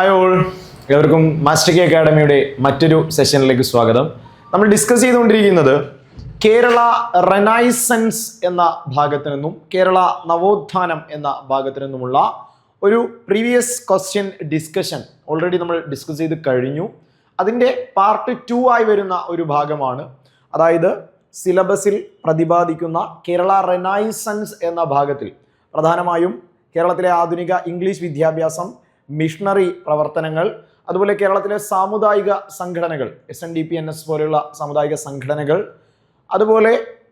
Hi all, ഏവർക്കും master K അക്കാഡമിയുടെ മറ്റൊരു സെഷനിലേക്ക് സ്വാഗതം. നമ്മൾ ഡിസ്കസ് ചെയ്തുകൊണ്ടിരിക്കുന്നത് കേരള റെനൈസൻസ് എന്ന ഭാഗത്തു നിന്നും കേരള നവോത്ഥാനം എന്ന ഭാഗത്തു നിന്നുമുള്ള ഒരു പ്രീവിയസ് ക്വസ്റ്റ്യൻ ഡിസ്കഷൻ ഓൾറെഡി നമ്മൾ ഡിസ്കസ് ചെയ്ത് കഴിഞ്ഞു. അതിൻ്റെ പാർട്ട് 2 ആയി വരുന്ന ഒരു ഭാഗമാണ്. അതായത് സിലബസിൽ പ്രതിപാദിക്കുന്ന കേരള റെനൈസൻസ് എന്ന ഭാഗത്തിൽ പ്രധാനമായും കേരളത്തിലെ ആധുനിക ഇംഗ്ലീഷ് വിദ്യാഭ്യാസം, മിഷണറി പ്രവർത്തനങ്ങൾ, അതുപോലെ കേരളത്തിലെ സാമുദായിക സംഘടനകൾ, SNDP NS പോലെയുള്ള സാമുദായിക സംഘടനകൾ, അതുപോലെ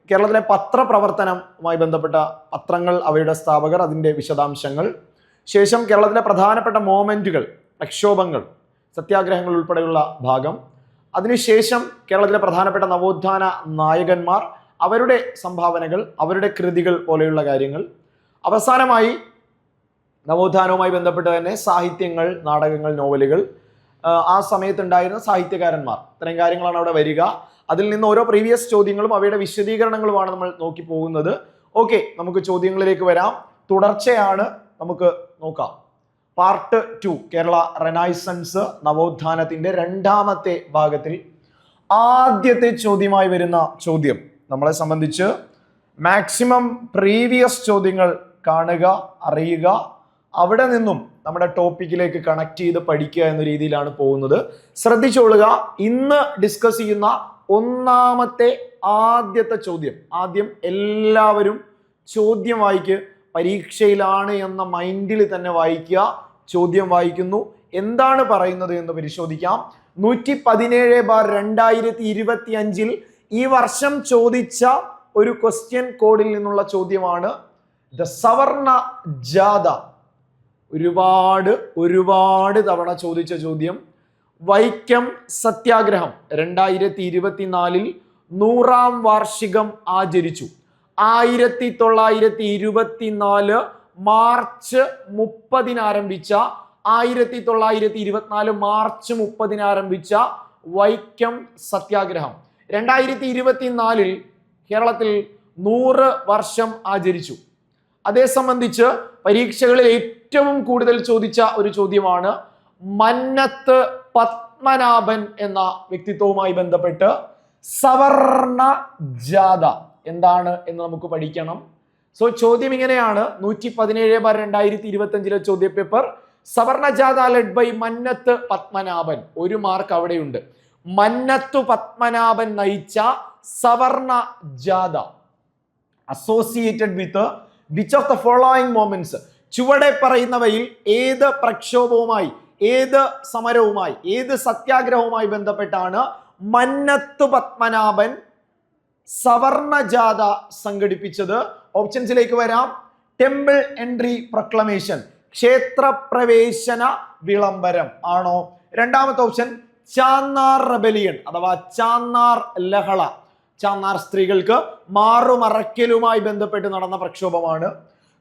കേരളത്തിലെ പത്രപ്രവർത്തനവുമായി ബന്ധപ്പെട്ട പത്രങ്ങൾ, അവയുടെ സ്ഥാപകർ, അതിൻ്റെ വിശദാംശങ്ങൾ, ശേഷം കേരളത്തിലെ പ്രധാനപ്പെട്ട മോമെൻറ്റുകൾ, പ്രക്ഷോഭങ്ങൾ, സത്യാഗ്രഹങ്ങൾ ഉൾപ്പെടെയുള്ള ഭാഗം, അതിനുശേഷം കേരളത്തിലെ പ്രധാനപ്പെട്ട നവോത്ഥാന നായകന്മാർ, അവരുടെ സംഭാവനകൾ, അവരുടെ കൃതികൾ പോലെയുള്ള കാര്യങ്ങൾ, അവസാനമായി നവോത്ഥാനവുമായി ബന്ധപ്പെട്ട് തന്നെ സാഹിത്യങ്ങൾ, നാടകങ്ങൾ, നോവലുകൾ, ആ സമയത്തുണ്ടായിരുന്ന സാഹിത്യകാരന്മാർ, ഇത്തരം കാര്യങ്ങളാണ് അവിടെ വരിക. അതിൽ നിന്ന് ഓരോ പ്രീവിയസ് ചോദ്യങ്ങളും അവയുടെ വിശദീകരണങ്ങളുമാണ് നമ്മൾ നോക്കി പോകുന്നത്. ഓക്കെ, നമുക്ക് ചോദ്യങ്ങളിലേക്ക് വരാം. തുടർച്ചയാണ്, നമുക്ക് നോക്കാം. പാർട്ട് 2 കേരള റെനൈസൻസ് നവോത്ഥാനത്തിന്റെ രണ്ടാമത്തെ ഭാഗത്തിൽ ആദ്യത്തെ ചോദ്യമായി വരുന്ന ചോദ്യം, നമ്മളെ സംബന്ധിച്ച് മാക്സിമം പ്രീവിയസ് ചോദ്യങ്ങൾ കാണുക, അറിയുക, അവിടെ നിന്നും നമ്മുടെ ടോപ്പിക്കിലേക്ക് കണക്ട് ചെയ്ത് പഠിക്കുക എന്ന രീതിയിലാണ് പോകുന്നത്. ശ്രദ്ധിച്ചോളുക. ഇന്ന് ഡിസ്കസ് ചെയ്യുന്ന ഒന്നാമത്തെ ആദ്യത്തെ ചോദ്യം, ആദ്യം എല്ലാവരും ചോദ്യം വായിക്കുക. പരീക്ഷയിലാണ് എന്ന മൈൻഡിൽ തന്നെ വായിക്കുക. ചോദ്യം വായിക്കുന്നു, എന്താണ് പറയുന്നത് എന്ന് പരിശോധിക്കാം. 117/2025 ഈ വർഷം ചോദിച്ച ഒരു ക്വസ്റ്റ്യൻ കോഡിൽ നിന്നുള്ള ചോദ്യമാണ്. ദ സവർണ ജാഥ, ഒരുപാട് തവണ ചോദിച്ച ചോദ്യം. വൈക്കം സത്യാഗ്രഹം 2024 100ാം വാർഷികം ആചരിച്ചു. 1924 മാർച്ച് 30 ആരംഭിച്ച 1924 മാർച്ച് 30 ആരംഭിച്ച വൈക്കം സത്യാഗ്രഹം 2024 കേരളത്തിൽ 100 വർഷം ആചരിച്ചു. അതേ സംബന്ധിച്ച് പരീക്ഷകളിൽ ഏറ്റവും കൂടുതൽ ചോദിച്ച ഒരു ചോദ്യമാണ് മന്നത്ത് പത്മനാഭൻ എന്ന വ്യക്തിത്വവുമായി ബന്ധപ്പെട്ട് സവർണ ജാഥ എന്താണ് എന്ന് നമുക്ക് പഠിക്കണം. സോ ചോദ്യം ഇങ്ങനെയാണ്. 117/2025 ചോദ്യപേപ്പർ, Savarna Jatha led by Mannathu Padmanabhan. 1 mark അവിടെയുണ്ട്. മന്നത്തു പത്മനാഭൻ നയിച്ച Savarna Jatha associated with which of the following moments, ചുവടെ പറയുന്നവയിൽ ഏത് പ്രക്ഷോഭവുമായി, ഏത് സമരവുമായി, ഏത് സത്യാഗ്രഹവുമായി ബന്ധപ്പെട്ടാണ് മന്നത്തു പത്മനാഭൻ സവർണ ജാഥ സംഘടിപ്പിച്ചത്? ഓപ്ഷൻസിലേക്ക് വരാം. ടെമ്പിൾ എൻട്രി പ്രൊക്ലമേഷൻ, ക്ഷേത്രപ്രവേശന വിളംബരം ആണോ? രണ്ടാമത്തെ ഓപ്ഷൻ ചാന്നാർ റെബലിയൻ അഥവാ ചാന്നാർ ലഹള, ചാന്നാർ സ്ത്രീകൾക്ക് മാറുമറയ്ക്കലുമായി ബന്ധപ്പെട്ട് നടന്ന പ്രക്ഷോഭമാണ്.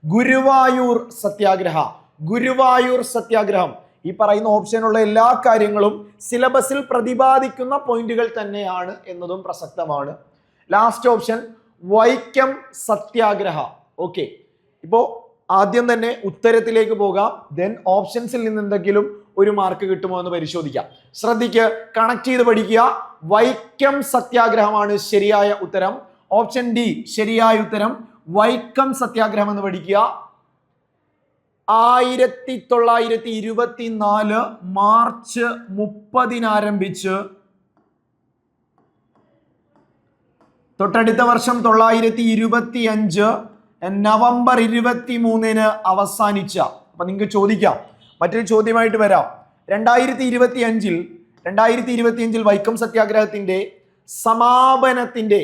ഗുരുവായൂർ സത്യാഗ്രഹം. ഈ പറയുന്ന ഓപ്ഷനുള്ള എല്ലാ കാര്യങ്ങളും സിലബസിൽ പ്രതിപാദിക്കുന്ന പോയിന്റുകൾ തന്നെയാണ് എന്നതും പ്രസക്തമാണ്. ലാസ്റ്റ് ഓപ്ഷൻ വൈക്കം സത്യാഗ്രഹ. ഓക്കെ, ഇപ്പോ ആദ്യം തന്നെ ഉത്തരത്തിലേക്ക് പോകാം. ദെൻ ഓപ്ഷൻസിൽ നിന്ന് എന്തെങ്കിലും ഒരു മാർക്ക് കിട്ടുമോ എന്ന് പരിശോധിക്കാം. ശ്രദ്ധിക്ക്, കണക്ട് ചെയ്ത് പഠിക്കുക. വൈക്കം സത്യാഗ്രഹമാണ് ശരിയായ ഉത്തരം. ഓപ്ഷൻ ഡി ശരിയായ ഉത്തരം, വൈക്കം സത്യാഗ്രഹം എന്ന് പഠിക്കുക. 1924 മാർച്ച് 30 ആരംഭിച്ച് തൊട്ടടുത്ത വർഷം 1925 നവംബർ 23 അവസാനിച്ച. അപ്പൊ നിങ്ങൾക്ക് ചോദിക്കാം, മറ്റൊരു ചോദ്യമായിട്ട് വരാം. 2025 വൈക്കം സത്യാഗ്രഹത്തിന്റെ സമാപനത്തിന്റെ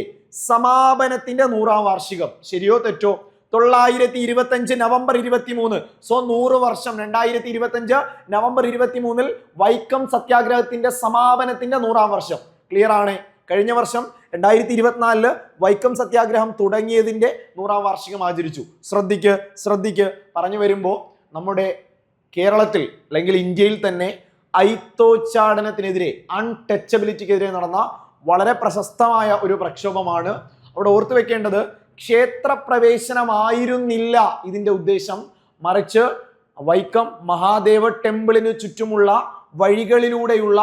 100ാം വാർഷികം. ശരിയോ തെറ്റോ? 925 നവംബർ 23. സോ 100 വർഷം. 2025 നവംബർ 23 വൈക്കം സത്യാഗ്രഹത്തിന്റെ സമാപനത്തിന്റെ 100ാം വർഷം. ക്ലിയർ ആണ്? കഴിഞ്ഞ വർഷം 2024 വൈക്കം സത്യാഗ്രഹം തുടങ്ങിയതിന്റെ 100ാം വാർഷികം ആചരിച്ചു. ശ്രദ്ധിക്ക് പറഞ്ഞു വരുമ്പോൾ നമ്മുടെ കേരളത്തിൽ അല്ലെങ്കിൽ ഇന്ത്യയിൽ തന്നെ ഐത്തോച്ചാടനത്തിനെതിരെ, അൺടച്ചബിലിറ്റിക്കെതിരെ നടന്ന വളരെ പ്രശസ്തമായ ഒരു പ്രക്ഷോഭമാണ്. അവിടെ ഓർത്തു വെക്കേണ്ടത് ക്ഷേത്രപ്രവേശനമായിരുന്നില്ല ഇതിന്റെ ഉദ്ദേശം, മറിച്ച് വൈക്കം മഹാദേവ ടെമ്പിളിന് ചുറ്റുമുള്ള വഴികളിലൂടെയുള്ള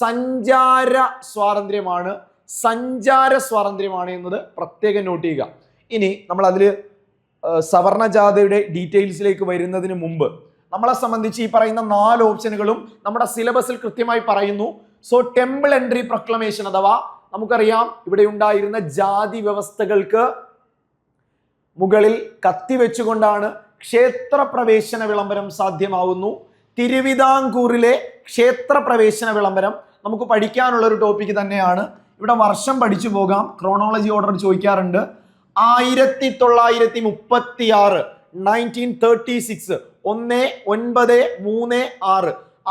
സഞ്ചാര സ്വാതന്ത്ര്യമാണ് എന്നത് പ്രത്യേകം നോട്ട് ചെയ്യുക. ഇനി നമ്മൾ അതിൽ സവർണ ജാഥയുടെ ഡീറ്റെയിൽസിലേക്ക് വരുന്നതിന് മുമ്പ് നമ്മളെ സംബന്ധിച്ച് ഈ പറയുന്ന 4 ഓപ്ഷനുകളും നമ്മുടെ സിലബസിൽ കൃത്യമായി പറയുന്നു. സോ ടെമ്പിൾ എൻട്രി പ്രൊക്ലമേഷൻ അഥവാ നമുക്കറിയാം ഇവിടെ ഉണ്ടായിരുന്ന ജാതി വ്യവസ്ഥകൾക്ക് മുകളിൽ കത്തിവെച്ചുകൊണ്ടാണ് ക്ഷേത്ര പ്രവേശന വിളംബരം സാധ്യമാവുന്നു. തിരുവിതാംകൂറിലെ ക്ഷേത്ര പ്രവേശന വിളംബരം നമുക്ക് പഠിക്കാനുള്ള ഒരു ടോപ്പിക് തന്നെയാണ്. ഇവിടെ വർഷം പഠിച്ചു പോകാം, ക്രോണോളജി ഓർഡർ ചോദിക്കാറുണ്ട്. 1936 1936 1936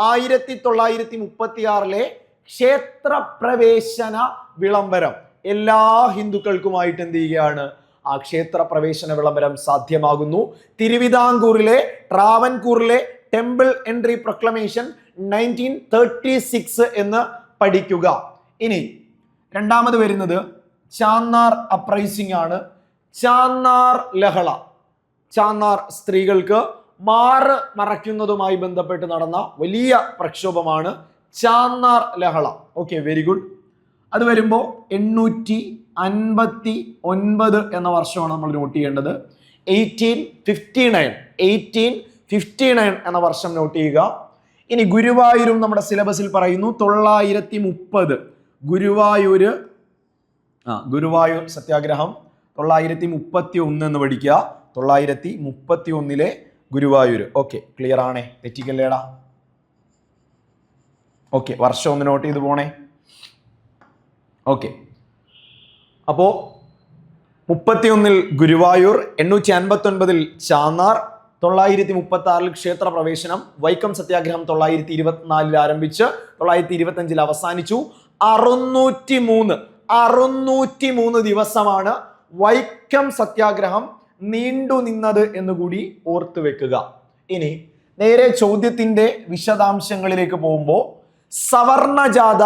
1936 ക്ഷേത്ര പ്രവേശന വിളംബരം എല്ലാ ഹിന്ദുക്കൾക്കുമായിട്ട് എന്ത് ചെയ്യുകയാണ്? ആ ക്ഷേത്ര പ്രവേശന വിളംബരം സാധ്യമാകുന്നു. തിരുവിതാംകൂറിലെ ട്രാവൻകൂറിലെ ടെമ്പിൾ എൻട്രി പ്രൊക്ലമേഷൻ 1936 എന്ന് പഠിക്കുക. ഇനി രണ്ടാമത് വരുന്നത് ചാന്നാർ അപ്രൈസിംഗ് ആണ്. ചാന്നാർ ലഹള, ചാന്നാർ സ്ത്രീകൾക്ക് മാറ് മറയ്ക്കുന്നതുമായി ബന്ധപ്പെട്ട് നടന്ന വലിയ പ്രക്ഷോഭമാണ് ചാന്നാർ ലഹള. Okay, very good. അത് വരുമ്പോൾ 859 എന്ന വർഷമാണ് നമ്മൾ നോട്ട് ചെയ്യേണ്ടത്. 1859 എന്ന വർഷം നോട്ട് ചെയ്യുക. ഇനി ഗുരുവായൂരും നമ്മുടെ സിലബസിൽ പറയുന്നു 930. ഗുരുവായൂർ സത്യാഗ്രഹം 931 എന്ന് പഠിക്കുക. 931 ഗുരുവായൂർ. ഓക്കെ, ക്ലിയർ ആണേ? തെറ്റിക്കല്ലേടാ? ഓക്കെ, വർഷം ഒന്ന് നോട്ട് ചെയ്ത് പോണേ. ഓക്കെ, അപ്പോ 31 ഗുരുവായൂർ, 859 ചാന്നാർ, 936 ക്ഷേത്ര പ്രവേശനം, വൈക്കം സത്യാഗ്രഹം 924 ആരംഭിച്ച് 925 അവസാനിച്ചു. 603 ദിവസമാണ് വൈക്കം സത്യാഗ്രഹം നീണ്ടു നിന്നത് എന്നുകൂടി ഓർത്തു വെക്കുക. ഇനി നേരെ ചോദ്യത്തിന്റെ വിശദാംശങ്ങളിലേക്ക് പോകുമ്പോൾ സവർണ ജാഥ,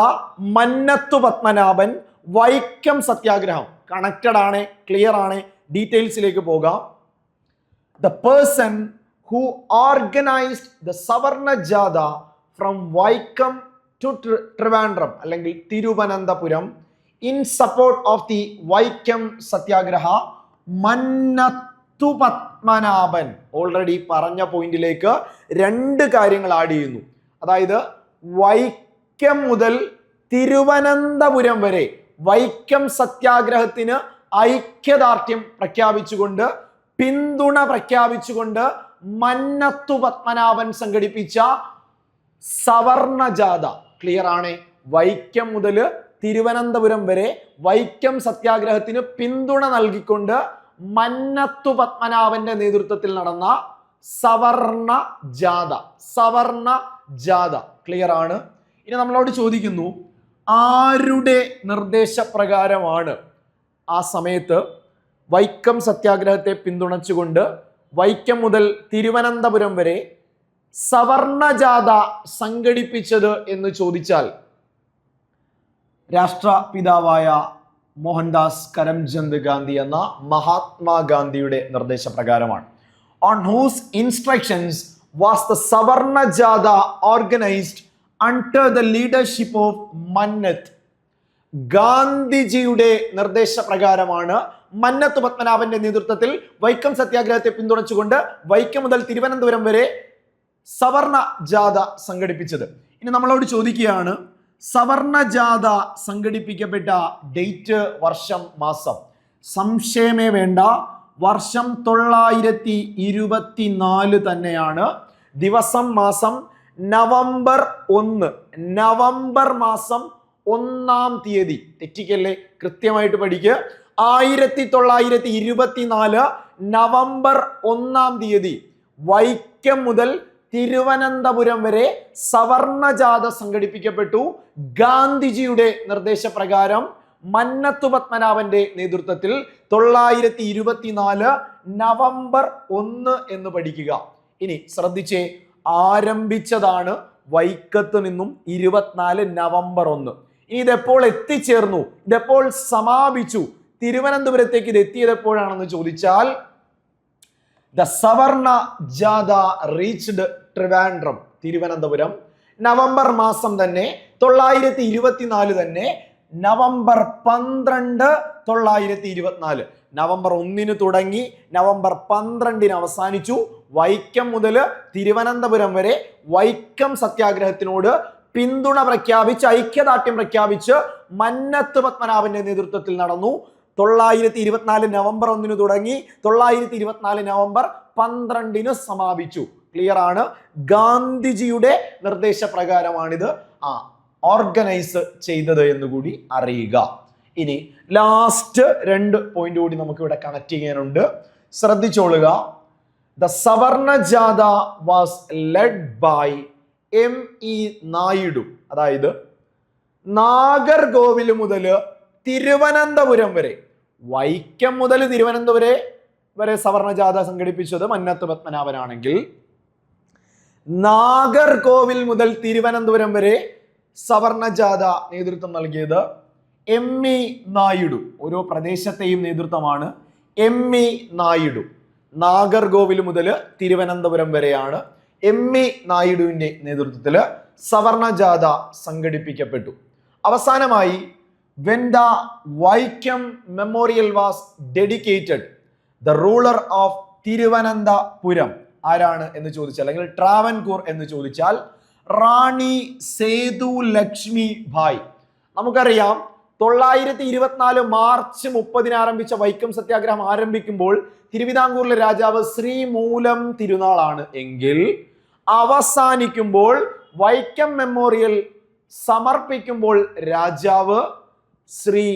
മന്നത്തു പത്മനാഭൻ, വൈക്കം സത്യാഗ്രഹം കണക്റ്റഡ് ആണ്, ക്ലിയർ ആണ്. ഡീറ്റെയിൽസിലേക്ക് പോകാം. The person who organized the Savarna Jatha from Vaikam to Trivandrum അല്ലെങ്കിൽ Thiruvananthapuram in support of the Vaikam Satyagraha, Mannathu Padmanabhan. Already പറഞ്ഞ പോയിന്റിലേക്ക് 2 കാര്യങ്ങൾ ആഡ് ചെയ്യുന്നു. അതായത് വൈക്കം മുതൽ തിരുവനന്തപുരം വരെ വൈക്കം സത്യാഗ്രഹത്തിന് ഐക്യദാർഢ്യം പ്രഖ്യാപിച്ചുകൊണ്ട്, പിന്തുണ പ്രഖ്യാപിച്ചുകൊണ്ട് മന്നത്തു പത്മനാഭൻ സംഘടിപ്പിച്ച സവർണ ജാഥ. ക്ലിയർ ആണ്? വൈക്കം മുതൽ തിരുവനന്തപുരം വരെ വൈക്കം സത്യാഗ്രഹത്തിന് പിന്തുണ നൽകിക്കൊണ്ട് മന്നത്തു പത്മനാഭന്റെ നേതൃത്വത്തിൽ നടന്ന സവർണ ജാഥ. ക്ലിയർ ആണ്? ഇനി നമ്മളോട് ചോദിക്കുന്നു, ആരുടെ നിർദ്ദേശപ്രകാരമാണ് ആ സമയത്ത് വൈക്കം സത്യാഗ്രഹത്തെ പിന്തുണച്ചുകൊണ്ട് വൈക്കം മുതൽ തിരുവനന്തപുരം വരെ സവർണ ജാഥ സംഘടിപ്പിച്ചത് എന്ന് ചോദിച്ചാൽ രാഷ്ട്രപിതാവായ മോഹൻദാസ് കരംചന്ദ് ഗാന്ധി എന്ന മഹാത്മാഗാന്ധിയുടെ നിർദ്ദേശപ്രകാരമാണ്. On whose instructions was the Savarna Jatha organized under the leadership of Mannat? ഗാന്ധിജിയുടെ നിർദ്ദേശപ്രകാരമാണ് മന്നത്തു പത്മനാഭന്റെ നേതൃത്വത്തിൽ വൈക്കം സത്യാഗ്രഹത്തെ പിന്തുണച്ചുകൊണ്ട് വൈക്കം മുതൽ തിരുവനന്തപുരം വരെ സവർണ ജാഥ സംഘടിപ്പിച്ചത്. ഇനി നമ്മളോട് ചോദിക്കുകയാണ്, സവർണ ജാഥ സംഘടിപ്പിക്കപ്പെട്ട ഡേറ്റ്, വർഷം, മാസം. സംശയമേ വേണ്ട, വർഷം 924 തന്നെയാണ്. ദിവസം, മാസം നവംബർ 1, നവംബർ മാസം 1-ാം തീയതി. തെറ്റിക്കല്ലേ? കൃത്യമായിട്ട് പഠിക്കുക. 1924 നവംബർ 1-ാം തീയതി വൈക്കം മുതൽ തിരുവനന്തപുരം വരെ സവർണ ജാഥ സംഘടിപ്പിക്കപ്പെട്ടു. ഗാന്ധിജിയുടെ നിർദ്ദേശപ്രകാരം മന്നത്തു പത്മനാഭന്റെ നേതൃത്വത്തിൽ 924 നവംബർ 1 എന്ന് പഠിക്കുക. ഇനി ശ്രദ്ധിച്ചേ, ആരംഭിച്ചതാണ് വൈക്കത്ത് നിന്നും 24 നവംബർ 1. ഇതെപ്പോൾ എത്തിച്ചേർന്നു, ഇതെപ്പോൾ സമാപിച്ചു, തിരുവനന്തപുരത്തേക്ക് ഇത് എത്തിയത് എപ്പോഴാണെന്ന് ചോദിച്ചാൽ ദ സവർണ ജാഥ റീച്ച്ഡ് ട്രിവാൻഡ്രം, തിരുവനന്തപുരം, നവംബർ മാസം തന്നെ 924 തന്നെ, നവംബർ 12, 924. നവംബർ 1 തുടങ്ങി നവംബർ 12 അവസാനിച്ചു. വൈക്കം മുതൽ തിരുവനന്തപുരം വരെ വൈക്കം സത്യാഗ്രഹത്തിനോട് പിന്തുണ പ്രഖ്യാപിച്ച്, ഐക്യദാർഢ്യം പ്രഖ്യാപിച്ച് മന്നത്ത് പത്മനാഭന്റെ നേതൃത്വത്തിൽ നടന്നു. 924 നവംബർ 1 തുടങ്ങി 924 നവംബർ 12 സമാപിച്ചു. ക്ലിയർ ആണ്. ഗാന്ധിജിയുടെ നിർദ്ദേശപ്രകാരമാണിത് ഓർഗനൈസ് ചെയ്തത് എന്നുകൂടി അറിയുക. ഇനി ലാസ്റ്റ് 2 പോയിന്റ് കൂടി നമുക്ക് ഇവിടെ കണക്ട് ചെയ്യാനുണ്ട്, ശ്രദ്ധിച്ചോളുക. ദ സവർണ ജാഥ was led by M.E. Naidu. അതായത് നാഗർകോവിൽ മുതൽ തിരുവനന്തപുരം വരെ, വൈക്കം മുതൽ തിരുവനന്തപുരം വരെ സവർണ ജാഥ സംഘടിപ്പിച്ചത് മന്നത്ത് പത്മനാഭനാണെങ്കിൽ, നാഗർകോവിൽ മുതൽ തിരുവനന്തപുരം വരെ സവർണ ജാഥ നേതൃത്വം നൽകിയത് M.E. നായിഡു. ഓരോ പ്രദേശത്തെയും നേതൃത്വമാണ് M.E. നായിഡു. നാഗർകോവിൽ മുതൽ തിരുവനന്തപുരം വരെയാണ് M.E. നായിഡുവിന്റെ നേതൃത്വത്തിൽ സവർണ ജാഥ സംഘടിപ്പിക്കപ്പെട്ടു. അവസാനമായി when the Vaikam Memorial was dedicated, the ruler of Thiruvananthapuram ആരാണ് എന്ന് ചോദിച്ചാൽ, അല്ലെങ്കിൽ ട്രാവൻകൂർ എന്ന് ചോദിച്ചാൽ, റാണി സേതു ലക്ഷ്മി ഭായ്. നമുക്കറിയാം 924 മാർച്ച് 30 ആരംഭിച്ച വൈക്കം സത്യാഗ്രഹം ആരംഭിക്കുമ്പോൾ തിരുവിതാംകൂറിലെ രാജാവ് ശ്രീമൂലം തിരുനാളാണ് എങ്കിൽ, അവസാനിക്കുമ്പോൾ വൈക്കം മെമ്മോറിയൽ സമർപ്പിക്കുമ്പോൾ രാജാവ് ശ്രീ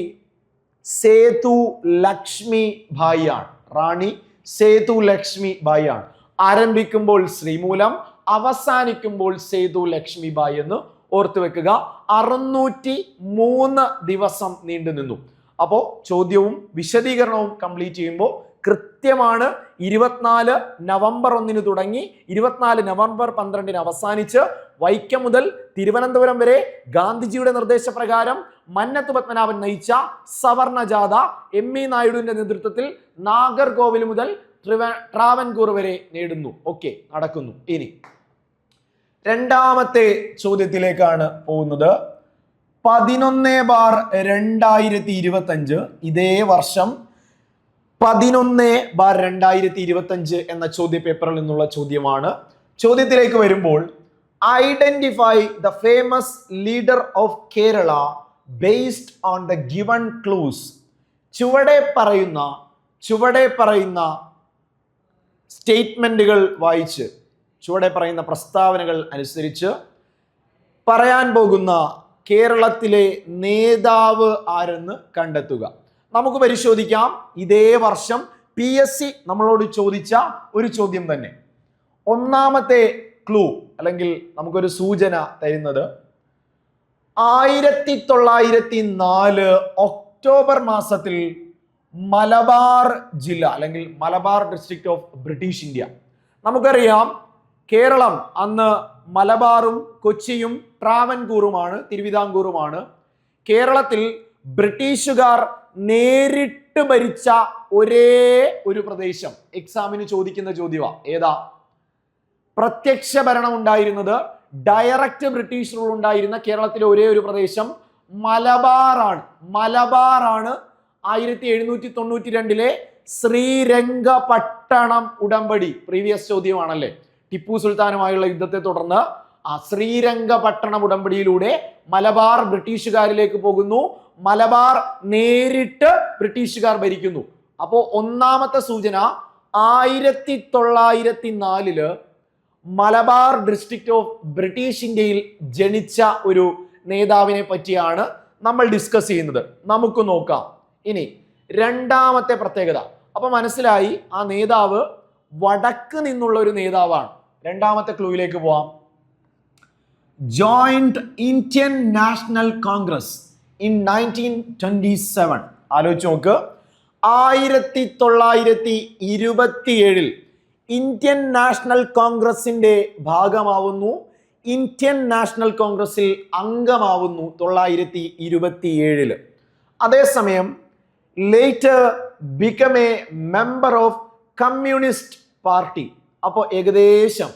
സേതു ലക്ഷ്മി ഭായ് ആണ്. റാണി സേതു ലക്ഷ്മി ഭായ് ആണ്. ആരംഭിക്കുമ്പോൾ ശ്രീമൂലം, അവസാനിക്കുമ്പോൾ സേതു ലക്ഷ്മി ഭായ് എന്ന് ഓർത്തു വെക്കുക. 603 ദിവസം നീണ്ടു നിന്നു. അപ്പോൾ ചോദ്യവും വിശദീകരണവും കംപ്ലീറ്റ് ചെയ്യുമ്പോൾ കൃത്യമാണ് 24 നവംബർ 1 തുടങ്ങി 24 നവംബർ 12 അവസാനിച്ച് വൈക്കം മുതൽ തിരുവനന്തപുരം വരെ ഗാന്ധിജിയുടെ നിർദ്ദേശപ്രകാരം മന്നത്ത് പത്മനാഭൻ നയിച്ച സവർണ ജാഥ M.E. നായിഡുവിന്റെ നേതൃത്വത്തിൽ നാഗർകോവിൽ മുതൽ ട്രാവൻകൂർ വരെ നേടുന്നു. ഓക്കെ, നടക്കുന്നു. ഇനി രണ്ടാമത്തെ ചോദ്യത്തിലേക്കാണ് പോകുന്നത്. 11/2025 ഇതേ വർഷം 11/2025 എന്ന ചോദ്യ പേപ്പറിൽ നിന്നുള്ള ചോദ്യമാണ്. ചോദ്യത്തിലേക്ക് വരുമ്പോൾ, identify the famous leader of Kerala based on the given clues. ചുവടെ പറയുന്ന സ്റ്റേറ്റ്മെന്റുകൾ വായിച്ച്, ചുവടെ പറയുന്ന പ്രസ്താവനകൾ അനുസരിച്ച് പറയാൻ പോകുന്ന കേരളത്തിലെ നേതാവ് ആരെന്ന് കണ്ടെത്തുക. നമുക്ക് പരിശോധിക്കാം. ഇതേ വർഷം PSC നമ്മളോട് ചോദിച്ച ഒരു ചോദ്യം തന്നെ. ഒന്നാമത്തെ ക്ലൂ അല്ലെങ്കിൽ നമുക്കൊരു സൂചന തരുന്നത് 1904 ഒക്ടോബർ മാസത്തിൽ മലബാർ ജില്ല അല്ലെങ്കിൽ Malabar district of British India. നമുക്കറിയാം കേരളം അന്ന് മലബാറും കൊച്ചിയും ട്രാവൻകൂറുമാണ്, തിരുവിതാംകൂറുമാണ്. കേരളത്തിൽ ബ്രിട്ടീഷുകാർ നേരിട്ട് ഭരിച്ച ഒരേ ഒരു പ്രദേശം എക്സാമിന് ചോദിക്കുന്ന ചോദ്യമാണ്. ഏതാ? പ്രത്യക്ഷ ഭരണം ഉണ്ടായിരുന്നത്, ഡയറക്റ്റ് ബ്രിട്ടീഷ് റൂൾ ഉണ്ടായിരുന്ന കേരളത്തിലെ ഒരേ ഒരു പ്രദേശം മലബാറാണ്. 1792 ശ്രീരംഗപട്ടണം ഉടമ്പടി, പ്രീവിയസ് ചോദ്യമാണല്ലേ, ടിപ്പു സുൽത്താനുമായുള്ള യുദ്ധത്തെ തുടർന്ന് ആ ശ്രീരംഗപട്ടണം ഉടമ്പടിയിലൂടെ മലബാർ ബ്രിട്ടീഷുകാരിലേക്ക് പോകുന്നു. മലബാർ നേരിട്ട് ബ്രിട്ടീഷുകാർ ഭരിക്കുന്നു. അപ്പോൾ ഒന്നാമത്തെ സൂചന 1904 മലബാർ ഡിസ്ട്രിക്ട് ഓഫ് ബ്രിട്ടീഷ് ഇന്ത്യയിൽ ജനിച്ച ഒരു നേതാവിനെ പറ്റിയാണ് നമ്മൾ ഡിസ്കസ് ചെയ്യുന്നത്. നമുക്ക് നോക്കാം. ഇനി രണ്ടാമത്തെ പ്രത്യേകത. അപ്പൊ മനസ്സിലായി, ആ നേതാവ് വടക്ക് നിന്നുള്ള ഒരു നേതാവാണ്. രണ്ടാമത്തെ ക്ലൂയിലേക്ക് പോവാം. Joint Indian national Congress in 1927. ആലോചിച്ച് നോക്ക്. 1927 ഇന്ത്യൻ നാഷണൽ കോൺഗ്രസിന്റെ ഭാഗമാവുന്നു. ഇന്ത്യൻ നാഷണൽ കോൺഗ്രസിൽ അംഗമാവുന്നു 1927. അതേസമയം later become A member of communist party. അപ്പോൾ ഏകദേശം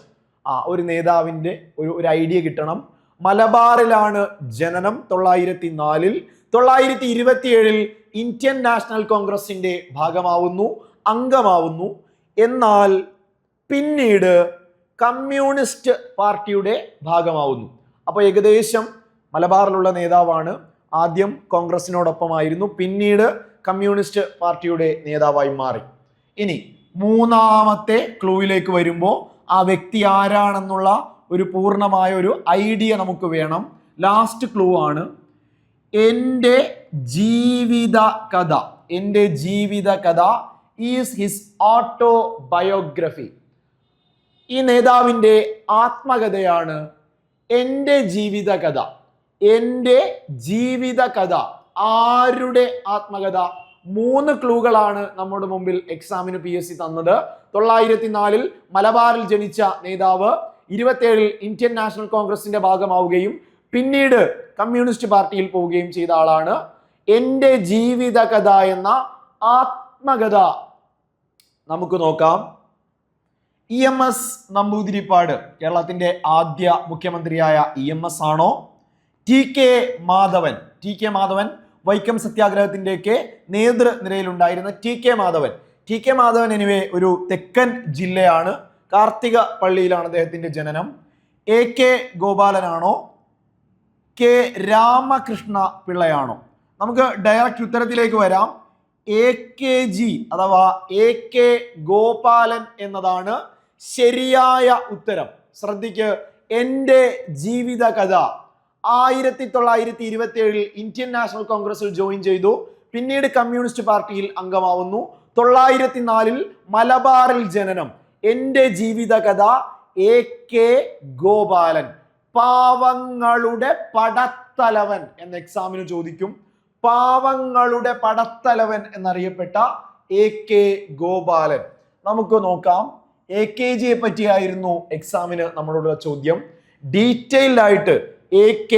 ഒരു നേതാവിൻ്റെ ഒരു ഐഡിയ കിട്ടണം. മലബാറിലാണ് ജനനം 904. 927 ഇന്ത്യൻ നാഷണൽ കോൺഗ്രസിന്റെ ഭാഗമാവുന്നു, അംഗമാവുന്നു. എന്നാൽ പിന്നീട് കമ്മ്യൂണിസ്റ്റ് പാർട്ടിയുടെ ഭാഗമാവുന്നു. അപ്പോൾ ഏകദേശം മലബാറിലുള്ള നേതാവാണ്. ആദ്യം കോൺഗ്രസിനോടൊപ്പമായിരുന്നു, പിന്നീട് കമ്മ്യൂണിസ്റ്റ് പാർട്ടിയുടെ നേതാവായി മാറി. ഇനി മൂന്നാമത്തെ ക്ലൂവിലേക്ക് വരുമ്പോൾ ആ വ്യക്തി ആരാണെന്നുള്ള ഒരു പൂർണ്ണമായ ഒരു ഐഡിയ നമുക്ക് വേണം. ലാസ്റ്റ് ക്ലൂ ആണ് എൻ്റെ ജീവിത കഥ. എൻ്റെ ജീവിത കഥ ഈസ് ഹിസ് ഓട്ടോബയോഗ്രഫി. ഈ നേതാവിൻ്റെ ആത്മകഥയാണ് എൻ്റെ ജീവിത കഥ. എൻ്റെ ജീവിത കഥ. ആരുടെ ആത്മകഥ? 3 ക്ലൂകളാണ് നമ്മുടെ മുമ്പിൽ എക്സാമിന് PSC തന്നത്. 904 മലബാറിൽ ജനിച്ച നേതാവ്, 27 ഇന്ത്യൻ നാഷണൽ കോൺഗ്രസിന്റെ ഭാഗമാവുകയും പിന്നീട് കമ്മ്യൂണിസ്റ്റ് പാർട്ടിയിൽ പോവുകയും ചെയ്ത ആളാണ്. എൻ്റെ ജീവിത കഥ എന്ന ആത്മകഥ നമുക്ക് നോക്കാം. EMS നമ്പൂതിരിപ്പാട് കേരളത്തിന്റെ ആദ്യ മുഖ്യമന്ത്രിയായ EMS ആണോ? TK മാധവൻ. TK മാധവൻ വൈക്കം സത്യാഗ്രഹത്തിൻ്റെയൊക്കെ നേതൃനിരയിലുണ്ടായിരുന്ന TK Madhavan. TK Madhavan anyway ഒരു തെക്കൻ ജില്ലയാണ്. കാർത്തിക പള്ളിയിലാണ് അദ്ദേഹത്തിന്റെ ജനനം. AK ഗോപാലനാണോ? K രാമകൃഷ്ണ പിള്ളയാണോ? നമുക്ക് ഡയറക്റ്റ് ഉത്തരത്തിലേക്ക് വരാം. AKG അഥവാ AK ഗോപാലൻ എന്നതാണ് ശരിയായ ഉത്തരം. ശ്രദ്ധിക്ക്, എൻ്റെ ജീവിത കഥ. 1927 ഇന്ത്യൻ നാഷണൽ കോൺഗ്രസിൽ ജോയിൻ ചെയ്തു, പിന്നീട് കമ്മ്യൂണിസ്റ്റ് പാർട്ടിയിൽ അംഗമാവുന്നു. 904 മലബാറിൽ ജനനം. എൻ്റെ ജീവിത കഥ AK ഗോപാലൻ. പാവങ്ങളുടെ പടത്തലവൻ എന്ന എക്സാമിന് ചോദിക്കും. പാവങ്ങളുടെ പടത്തലവൻ എന്നറിയപ്പെട്ട AK ഗോപാലൻ. നമുക്ക് നോക്കാം. AKGയെ പറ്റിയായിരുന്നു എക്സാമിന് നമ്മളോടുള്ള ചോദ്യം. ഡീറ്റെയിൽഡ് ആയിട്ട് AK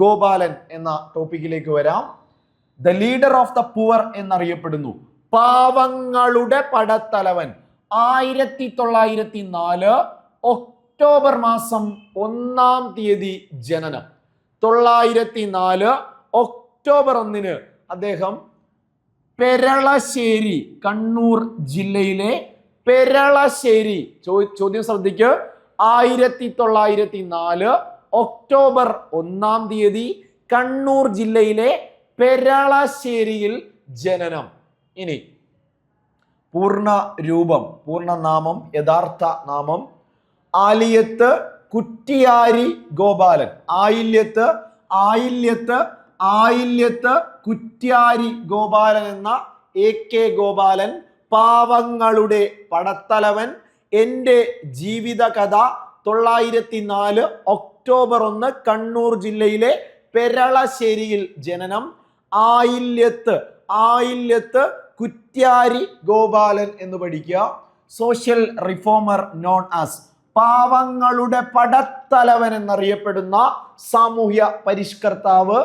ഗോപാലൻ എന്ന ടോപ്പിക്കിലേക്ക് വരാം. The leader of the poor എന്നറിയപ്പെടുന്നു. പാവങ്ങളുടെ പടത്തലവൻ. 1904 ഒക്ടോബർ മാസം 1-ാം തീയതി ജനനം. 904 ഒക്ടോബർ 1-ന് അദ്ദേഹം പെരളശ്ശേരി, കണ്ണൂർ ജില്ലയിലെ പെരളശ്ശേരി. ചോദ്യം ശ്രദ്ധിക്ക്. 1904 ഒക്ടോബർ 1-ാം തീയതി കണ്ണൂർ ജില്ലയിലെ പെരളശ്ശേരിയിൽ ജനനം. ഇനി പൂർണ്ണ രൂപം, പൂർണ്ണനാമം, യഥാർത്ഥ നാമം ആലിയത്ത് കുറ്റിയാരി ഗോപാലൻ. ആയില്യത്ത് കുറ്റ്യാരി ഗോപാലൻ എന്ന AK ഗോപാലൻ. പാവങ്ങളുടെ പടത്തലവൻ. എൻ്റെ ജീവിത കഥ. 904 ഒക്ടോബർ 1 കണ്ണൂർ ജില്ലയിലെ പെരളശ്ശേരിയിൽ ജനനം. ആയില്യത്ത് കുറ്റ്യാരി ഗോപാലൻ എന്ന് പഠിക്കുക. സോഷ്യൽ റിഫോമർ നോൺ ആസ്, പാവങ്ങളുടെ പടത്തലവൻ എന്നറിയപ്പെടുന്ന സാമൂഹ്യ പരിഷ്കർത്താവ്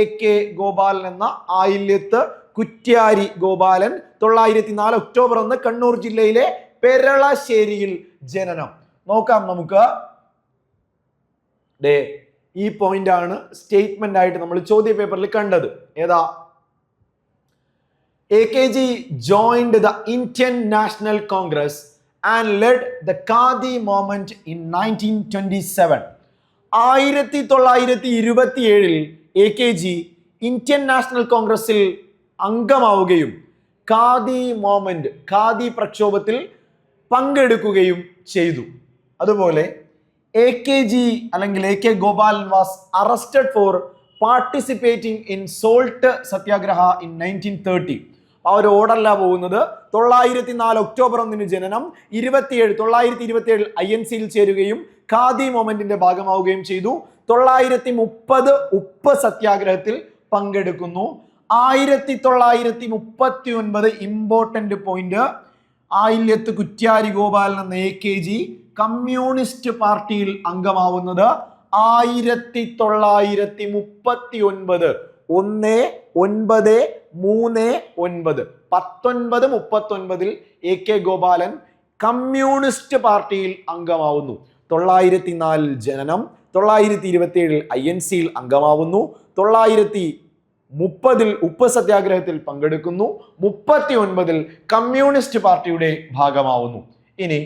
AK ഗോപാലൻ എന്ന ആയില്യത്ത് കുറ്റ്യാരി ഗോപാലൻ. 904 ഒക്ടോബർ 1 കണ്ണൂർ ജില്ലയിലെ പെരളശ്ശേരിയിൽ ജനനം. നോക്കാം നമുക്ക്. ഈ പോയിന്റ് ആണ് സ്റ്റേറ്റ്മെന്റ് ആയിട്ട് നമ്മൾ ചോദ്യ പേപ്പറിൽ കണ്ടത്. ഏതാ? AKG joined the Indian National Congress and led the Khadi movement in 1927. 1927 AKG Indian national കോൺഗ്രസിൽ അംഗമാവുകയും ഖാദി പ്രക്ഷോഭത്തിൽ പങ്കെടുക്കുകയും ചെയ്തു. അതുപോലെ AKG അല്ലെങ്കിൽ AK Gopalan was arrested four participating in salt Satyagraha in 1930. ആ ഒരു ഓർഡറില പോകുന്നത്. 904 ഒക്ടോബർ 1-ന് ജനനം. 927 INC-യിൽ ചേരുകയും ഖാദി മൂവ്മെന്റിന്റെ ഭാഗമാവുകയും ചെയ്തു. 930 ഉപ്പ് സത്യാഗ്രഹത്തിൽ പങ്കെടുക്കുന്നു. 1939 ഇമ്പോർട്ടന്റ് പോയിന്റ്. ആയില്യത്ത് കുറ്റ്യാരി ഗോപാലൻ എന്ന AKG കമ്മ്യൂണിസ്റ്റ് പാർട്ടിയിൽ അംഗമാവുന്നത് 1939 1939 1939 AK ഗോപാലൻ കമ്മ്യൂണിസ്റ്റ് പാർട്ടിയിൽ അംഗമാവുന്നു. 904 ജനനം, 927 INC അംഗമാവുന്നു, 930 ഉപ്പ് സത്യാഗ്രഹത്തിൽ പങ്കെടുക്കുന്നു, 39 കമ്മ്യൂണിസ്റ്റ് പാർട്ടിയുടെ ഭാഗമാവുന്നു. ഇനി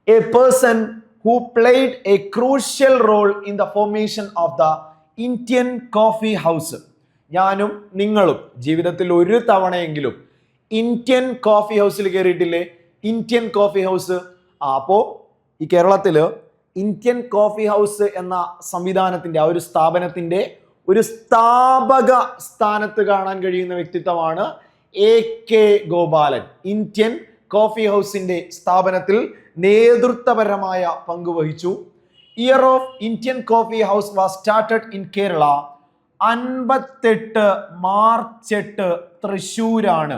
A person who played a crucial role in the formation of the Indian Coffee House. ഞാനും നിങ്ങളും ജീവിതത്തിൽ ഒരു തവണയെങ്കിലും ഇന്ത്യൻ കോഫി ഹൗസിൽ കയറിയിട്ടില്ലേ? Indian coffee house. അപ്പോൾ ഈ കേരളത്തില് ഇന്ത്യൻ കോഫി ഹൗസ് എന്ന സംവിധാനത്തിന്റെ ആ ഒരു സ്ഥാപനത്തിന്റെ ഒരു സ്ഥാപക സ്ഥാനത്ത് കാണാൻ കഴിയുന്ന വ്യക്തിത്വമാണ് AK ഗോപാലൻ. ഇന്ത്യൻ കോഫി ഹൗസിന്റെ സ്ഥാപനത്തിൽ നേതൃത്വപരമായ പങ്കുവഹിച്ചു. Year of Indian coffee house was started in Kerala. 58 March 8 തൃശ്ശൂരാണ്.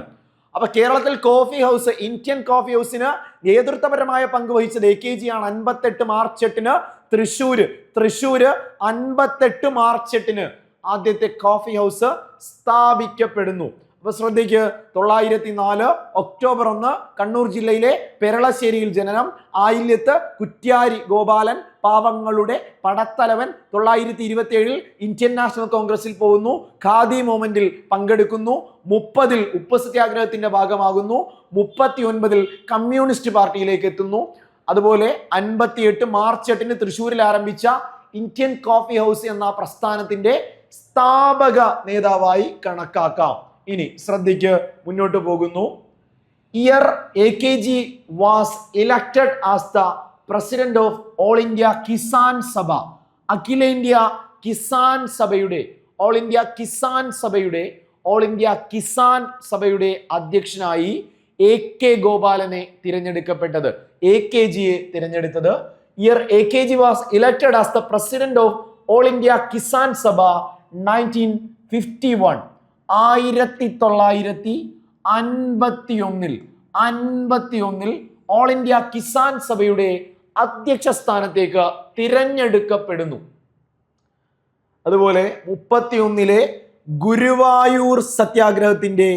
അപ്പൊ കേരളത്തിൽ കോഫി ഹൗസ്, ഇന്ത്യൻ കോഫി ഹൗസിന് നേതൃത്വപരമായ പങ്ക് വഹിച്ചത് AKG ആണ്. 58 മാർച്ച് 8 തൃശ്ശൂര് 58 മാർച്ച് 8 ആദ്യത്തെ കോഫി ഹൗസ് സ്ഥാപിക്കപ്പെടുന്നു. അപ്പൊ ശ്രദ്ധിക്ക്, 904 ഒക്ടോബർ 1 കണ്ണൂർ ജില്ലയിലെ പെരളശ്ശേരിയിൽ ജനനം. ആയില്യത്ത് കുറ്റ്യാരി ഗോപാലൻ പാവങ്ങളുടെ പടത്തലവൻ. 927 ഇന്ത്യൻ നാഷണൽ കോൺഗ്രസിൽ പോകുന്നു, ഖാദി മൂവ്മെന്റിൽ പങ്കെടുക്കുന്നു, 30 ഉപ്പ് സത്യാഗ്രഹത്തിന്റെ ഭാഗമാകുന്നു, 39 കമ്മ്യൂണിസ്റ്റ് പാർട്ടിയിലേക്ക് എത്തുന്നു. അതുപോലെ 58 മാർച്ച് 8 തൃശ്ശൂരിൽ ആരംഭിച്ച ഇന്ത്യൻ കോഫി ഹൗസ് എന്ന പ്രസ്ഥാനത്തിന്റെ സ്ഥാപക നേതാവായി കണക്കാക്കാം. ഇനി ശ്രദ്ധിക്ക്, മുന്നോട്ട് പോകുന്നു. Year AKG was elected as the president of all India Kisan Sabha. അഖിലേന്ത്യാ കിസാൻ സഭയുടെ ഓൾ ഇന്ത്യ കിസാൻ സഭയുടെ അധ്യക്ഷനായി AK ഗോപാലനെ തിരഞ്ഞെടുക്കപ്പെട്ടത്. AKGയെ തിരഞ്ഞെടുത്തത്. Year AKG was elected as the president of all India Kisan Sabha 1951. 1951 all India Kisan സഭയുടെ അധ്യക്ഷ സ്ഥാനത്തേക്ക് തിരഞ്ഞെടുക്കപ്പെടുന്നു. അതുപോലെ 31 ഗുരുവായൂർ സത്യാഗ്രഹത്തിന്റെ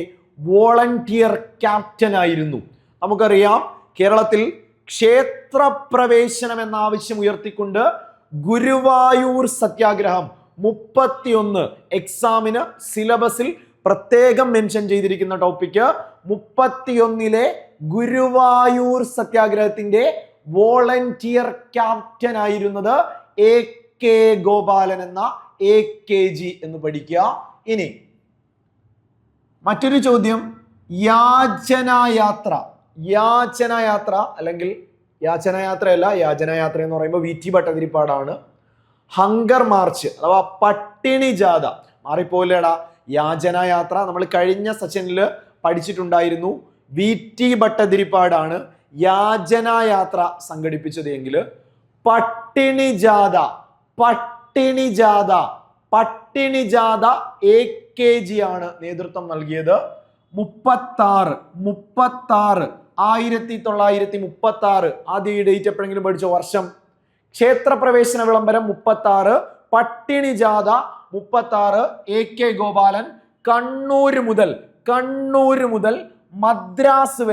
വോളണ്ടിയർ ക്യാപ്റ്റൻ ആയിരുന്നു. നമുക്കറിയാം, കേരളത്തിൽ ക്ഷേത്രപ്രവേശനം എന്ന ആവശ്യം ഉയർത്തിക്കൊണ്ട് ഗുരുവായൂർ സത്യാഗ്രഹം 31 എക്സാമിന് സിലബസിൽ പ്രത്യേകം മെൻഷൻ ചെയ്തിരിക്കുന്ന ടോപ്പിക്ക് 31 ഗുരുവായൂർ സത്യാഗ്രഹത്തിന്റെ വോളണ്ടിയർ ക്യാപ്റ്റൻ ആയിരുന്നത് AK ഗോപാലൻ എന്ന AKG എന്ന് പഠിക്കുക. ഇനി മറ്റൊരു ചോദ്യം, യാചനായാത്ര അല്ലെങ്കിൽ യാചനായാത്രയല്ല, യാചനായാത്ര എന്ന് പറയുമ്പോൾ VT ഭട്ടതിരിപ്പാടാണ്. ഹങ്കർ മാർച്ച് അഥവാ പട്ടിണി ജാഥ മാറിപ്പോയില്ലേടാ. യാചനായാത്ര നമ്മൾ കഴിഞ്ഞ സെഷനിൽ പഠിച്ചിട്ടുണ്ടായിരുന്നു. VT ഭട്ടതിരിപ്പാടാണ് യാചനായാത്ര സംഘടിപ്പിച്ചത് എങ്കിൽ പട്ടിണി ജാഥ AKG ആണ് നേതൃത്വം നൽകിയത്. 1936 ആദ്യ ഈ ഡേറ്റ് എപ്പോഴെങ്കിലും പഠിച്ച വർഷം. ക്ഷേത്രപ്രവേശന വിളംബരം 36, പട്ടിണി ജാഥ 36. AK ഗോപാലൻ കണ്ണൂര് മുതൽ മദ്രാസ്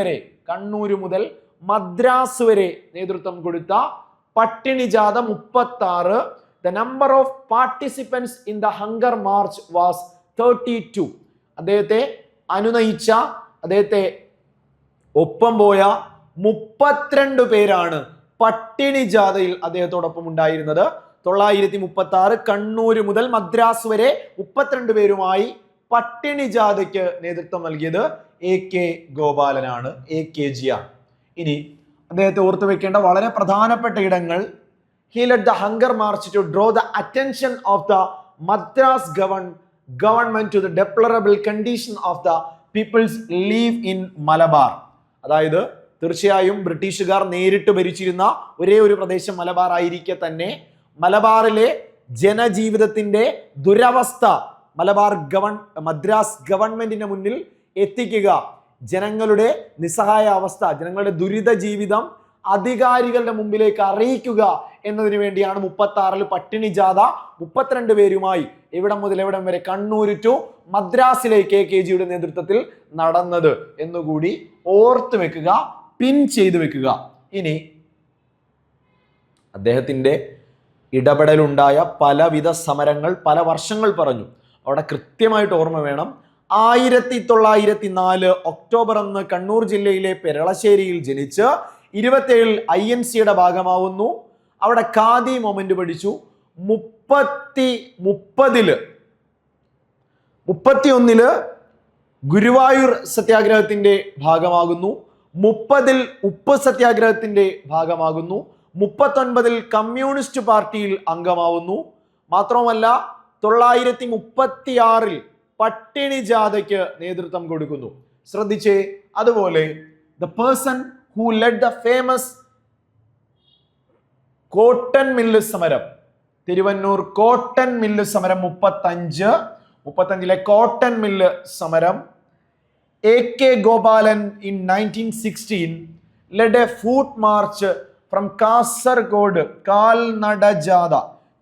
വരെ നേതൃത്വം കൊടുത്ത പട്ടിണി ജാഥ 36. The number of participants in the hunger march was 32. അദ്ദേഹത്തെ അനുനയിച്ച, അദ്ദേഹത്തെ ഒപ്പം പോയ 32 പേരാണ് പട്ടിണി ജാഥയിൽ അദ്ദേഹത്തോടൊപ്പം ഉണ്ടായിരുന്നത്. 936 കണ്ണൂര് മുതൽ മദ്രാസ് വരെ 32 പേരുമായി പട്ടിണി ജാഥയ്ക്ക് നേതൃത്വം നൽകിയത് AK ഗോപാലനാണ്, AKG ആണ്. ഇനി അദ്ദേഹത്തെ ഓർത്തു വെക്കേണ്ട വളരെ പ്രധാനപ്പെട്ട ഇടങ്ങൾ. He led the hunger march to draw the attention of the Madras government to the deplorable condition of the people's live in Malabar. അതായത് തീർച്ചയായും ബ്രിട്ടീഷുകാർ നേരിട്ട് ഭരിച്ചിരുന്ന ഒരേ ഒരു പ്രദേശം മലബാർ ആയിരിക്കെ തന്നെ മലബാറിലെ ജനജീവിതത്തിന്റെ ദുരവസ്ഥ മദ്രാസ് ഗവൺമെന്റിന് മുന്നിൽ എത്തിക്കുക, ജനങ്ങളുടെ നിസ്സഹായ അവസ്ഥ, ജനങ്ങളുടെ ദുരിത ജീവിതം അധികാരികളുടെ മുമ്പിലേക്ക് അറിയിക്കുക എന്നതിനു വേണ്ടിയാണ് 36 പട്ടിണി ജാഥ 32 പേരുമായി എവിടം മുതൽ എവിടം വരെ കണ്ണൂര് ടു മദ്രാസിലേക്ക് AKGയുടെ നേതൃത്വത്തിൽ നടന്നത് എന്നുകൂടി ഓർത്തു വെക്കുക. പിൻ ചെയ്തു വെക്കുക. ഇനി അദ്ദേഹത്തിൻ്റെ ഇടപെടലുണ്ടായ പലവിധ സമരങ്ങൾ പല വർഷങ്ങൾ പറഞ്ഞു. അവിടെ കൃത്യമായിട്ട് ഓർമ്മ വേണം. 1904 ഒക്ടോബർ 1 കണ്ണൂർ ജില്ലയിലെ പെരളശ്ശേരിയിൽ ജനിച്ച് 27 INC-യുടെ ഭാഗമാവുന്നു. അവിടെ ഖാദി മൊമെന്റ് പഠിച്ചു. 31 ഗുരുവായൂർ സത്യാഗ്രഹത്തിന്റെ ഭാഗമാകുന്നു. 30 ഉപ്പ് സത്യാഗ്രഹത്തിന്റെ ഭാഗമാകുന്നു. 39 കമ്മ്യൂണിസ്റ്റ് പാർട്ടിയിൽ അംഗമാവുന്നു. മാത്രവുമല്ല 936 പട്ടിണി ജാഥയ്ക്ക് നേതൃത്വം കൊടുക്കുന്നു. ശ്രദ്ധിച്ചേ. അതുപോലെ the person who lead the famous cotton mill സമരം, തിരുവന്നൂർ കോട്ടൺ മില്ല് സമരം 35 കോട്ടൺ മില്ല് സമരം. AK Gopalan in 1916 led a foot march from Kasaragod, കാൽനട ജാഥ.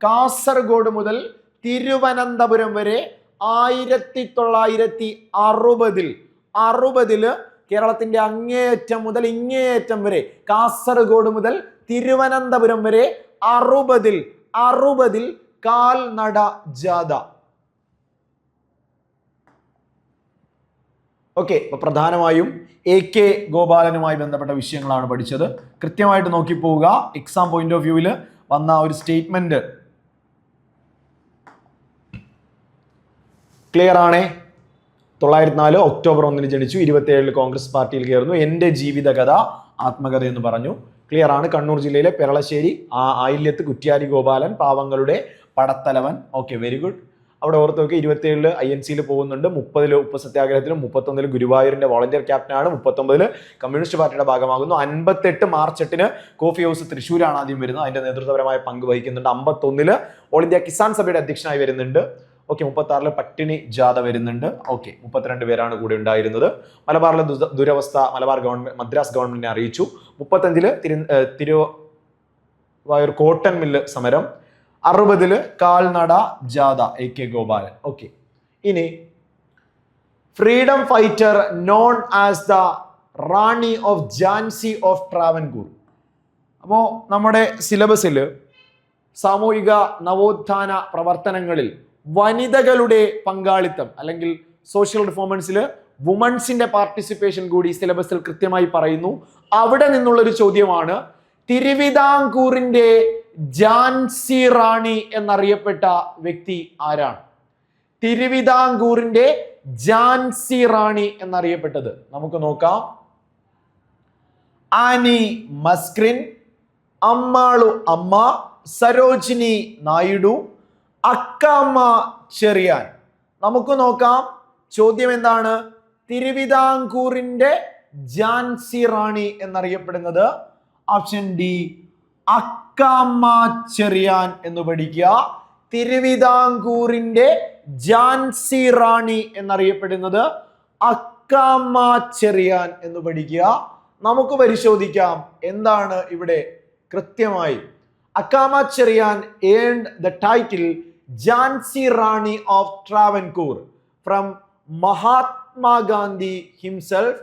കാസർഗോഡ് മുതൽ തിരുവനന്തപുരം വരെ 1960 കേരളത്തിന്റെ അങ്ങേയറ്റം മുതൽ ഇങ്ങേയറ്റം വരെ, കാസർഗോഡ് മുതൽ തിരുവനന്തപുരം വരെ 60 കാൽനട ജാഥ. ഓക്കെ, അപ്പൊ പ്രധാനമായും AK ഗോപാലനുമായി ബന്ധപ്പെട്ട വിഷയങ്ങളാണ് പഠിച്ചത്. കൃത്യമായിട്ട് നോക്കി പോവുക. എക്സാം പോയിന്റ് ഓഫ് വ്യൂവിൽ വന്ന ഒരു സ്റ്റേറ്റ്മെന്റ് ക്ലിയർ ആണേ. 904 ഒക്ടോബർ 1 ജനിച്ചു, 27 കോൺഗ്രസ് പാർട്ടിയിൽ കയറുന്നു. എൻ്റെ ജീവിതകഥ ആത്മകഥ എന്ന് പറഞ്ഞു. ക്ലിയർ ആണ്. കണ്ണൂർ ജില്ലയിലെ പെരളശ്ശേരി ആയില്യത്ത് കുറ്റ്യാടി ഗോപാലൻ, പാവങ്ങളുടെ പടത്തലവൻ. Okay, very good. അവിടെ ഓർത്ത് നോക്കി. 27 INC-യിൽ പോകുന്നുണ്ട്. 30 ഉപ്പ് സത്യാഗ്രഹത്തിലും 31 ഗുരുവായൂരിന്റെ വോളണ്ടിയർ ക്യാപ്റ്റനാണ്. 39 കമ്മ്യൂണിസ്റ്റ് പാർട്ടിയുടെ ഭാഗമാകുന്നു. 58 മാർച്ച് 8 കോഫി ഹൗസ് തൃശ്ശൂരാണ് ആദ്യം വരുന്നത്. അതിന്റെ നേതൃത്വപരമായ പങ്ക് വഹിക്കുന്നുണ്ട്. 51 ഓൾ ഇന്ത്യ കിസാൻ സഭയുടെ അധ്യക്ഷനായി വരുന്നുണ്ട്. ഓക്കെ, 36 പട്ടിണി ജാഥ വരുന്നുണ്ട്. ഓക്കെ, 32 പേരാണ് കൂടെ ഉണ്ടായിരുന്നത്. മലബാറിലെ ദുരവസ്ഥ മദ്രാസ് ഗവൺമെന്റിനെ അറിയിച്ചു. 35 തിരുവായൂർ കോട്ടൺ മില്ല് സമരം. 60 കാൽനട ജാഥ AK ഗോപാലൻ. ഓക്കെ, ഇനി freedom fighter known as the Rani of Jhansi of Travancore. അപ്പോൾ നമ്മുടെ സിലബസിൽ സാമൂഹിക നവോത്ഥാന പ്രവർത്തനങ്ങളിൽ വനിതകളുടെ പങ്കാളിത്തം അല്ലെങ്കിൽ സോഷ്യൽ റിഫോമൻസിൽ വുമൺസിന്റെ പാർട്ടിസിപ്പേഷൻ കൂടി സിലബസിൽ കൃത്യമായി പറയുന്നു. അവിടെ നിന്നുള്ളൊരു ചോദ്യമാണ്, തിരുവിതാംകൂറിന്റെ ഝാൻസി റാണി എന്നറിയപ്പെട്ട വ്യക്തി ആരാണ്? തിരുവിതാംകൂറിന്റെ ഝാൻസി റാണി എന്നറിയപ്പെട്ടത് നമുക്ക് നോക്കാം. ആനി മസ്ക്രിൻ, അമ്മാളു അമ്മ, സരോജിനി നായിഡു, അക്കാമ്മ ചെറിയാൻ. നമുക്ക് നോക്കാം ചോദ്യം എന്താണ്. തിരുവിതാംകൂറിന്റെ ഝാൻസി റാണി എന്നറിയപ്പെടുന്നത് ഓപ്ഷൻ ഡി അക്കാമ്മ ചെറിയാൻ എന്ന് പഠിക്കുക. തിരുവിതാംകൂറിന്റെ ഝാൻസി റാണി എന്നറിയപ്പെടുന്നത് അക്കാമ്മ ചെറിയാൻ എന്ന് പഠിക്കുക. നമുക്ക് പരിശോധിക്കാം എന്താണ് ഇവിടെ കൃത്യമായി. Akkamma Cherian earned the title Jhansi Rani of Travancore from Mahatma Gandhi himself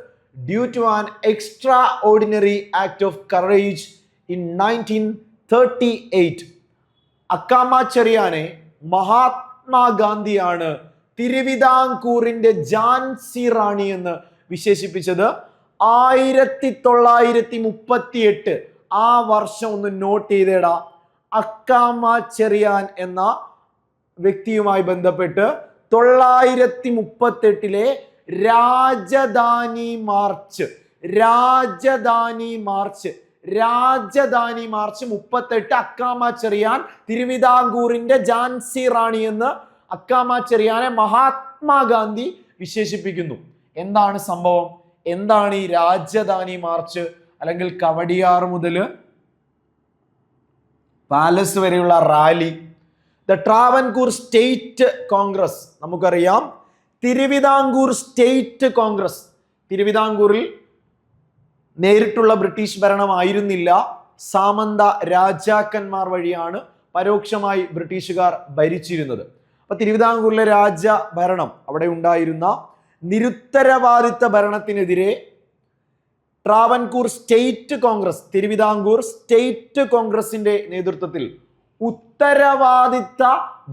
due to an extraordinary act of courage in 1938. Akkamma ചെറിയാനെ മഹാത്മാഗാന്ധിയാണ് തിരുവിതാംകൂറിന്റെ ഝാൻസി റാണി എന്ന് വിശേഷിപ്പിച്ചത്. 1938 ആ വർഷം ഒന്ന് നോട്ട് ചെയ്തേടാ. അക്കാമ്മ ചെറിയാൻ എന്ന വ്യക്തിയുമായി ബന്ധപ്പെട്ട് 938 രാജധാനി മാർച്ച് 38 അക്കാമ്മ ചെറിയാൻ തിരുവിതാംകൂറിന്റെ ഝാൻസി റാണി എന്ന് അക്കാമ്മ ചെറിയാനെ മഹാത്മാഗാന്ധി വിശേഷിപ്പിക്കുന്നു. എന്താണ് സംഭവം? എന്താണ് ഈ രാജധാനി മാർച്ച് അല്ലെങ്കിൽ കവടിയാർ മുതൽ പാലസ് വരെയുള്ള rally? The Travancore state Congress. നമുക്കറിയാം തിരുവിതാംകൂർ സ്റ്റേറ്റ് കോൺഗ്രസ്. തിരുവിതാംകൂറിൽ നേരിട്ടുള്ള ബ്രിട്ടീഷ് ഭരണമായിരുന്നില്ല. സാമന്ത രാജാക്കന്മാർ വഴിയാണ് പരോക്ഷമായി ബ്രിട്ടീഷുകാർ ഭരിച്ചിരുന്നത്. അപ്പൊ തിരുവിതാംകൂറിലെ രാജഭരണം, അവിടെ ഉണ്ടായിരുന്ന നിരുത്തരവാദിത്ത ഭരണത്തിനെതിരെ ട്രാവൻകൂർ സ്റ്റേറ്റ് കോൺഗ്രസ്, തിരുവിതാംകൂർ സ്റ്റേറ്റ് കോൺഗ്രസിന്റെ നേതൃത്വത്തിൽ ഉത്തരവാദിത്ത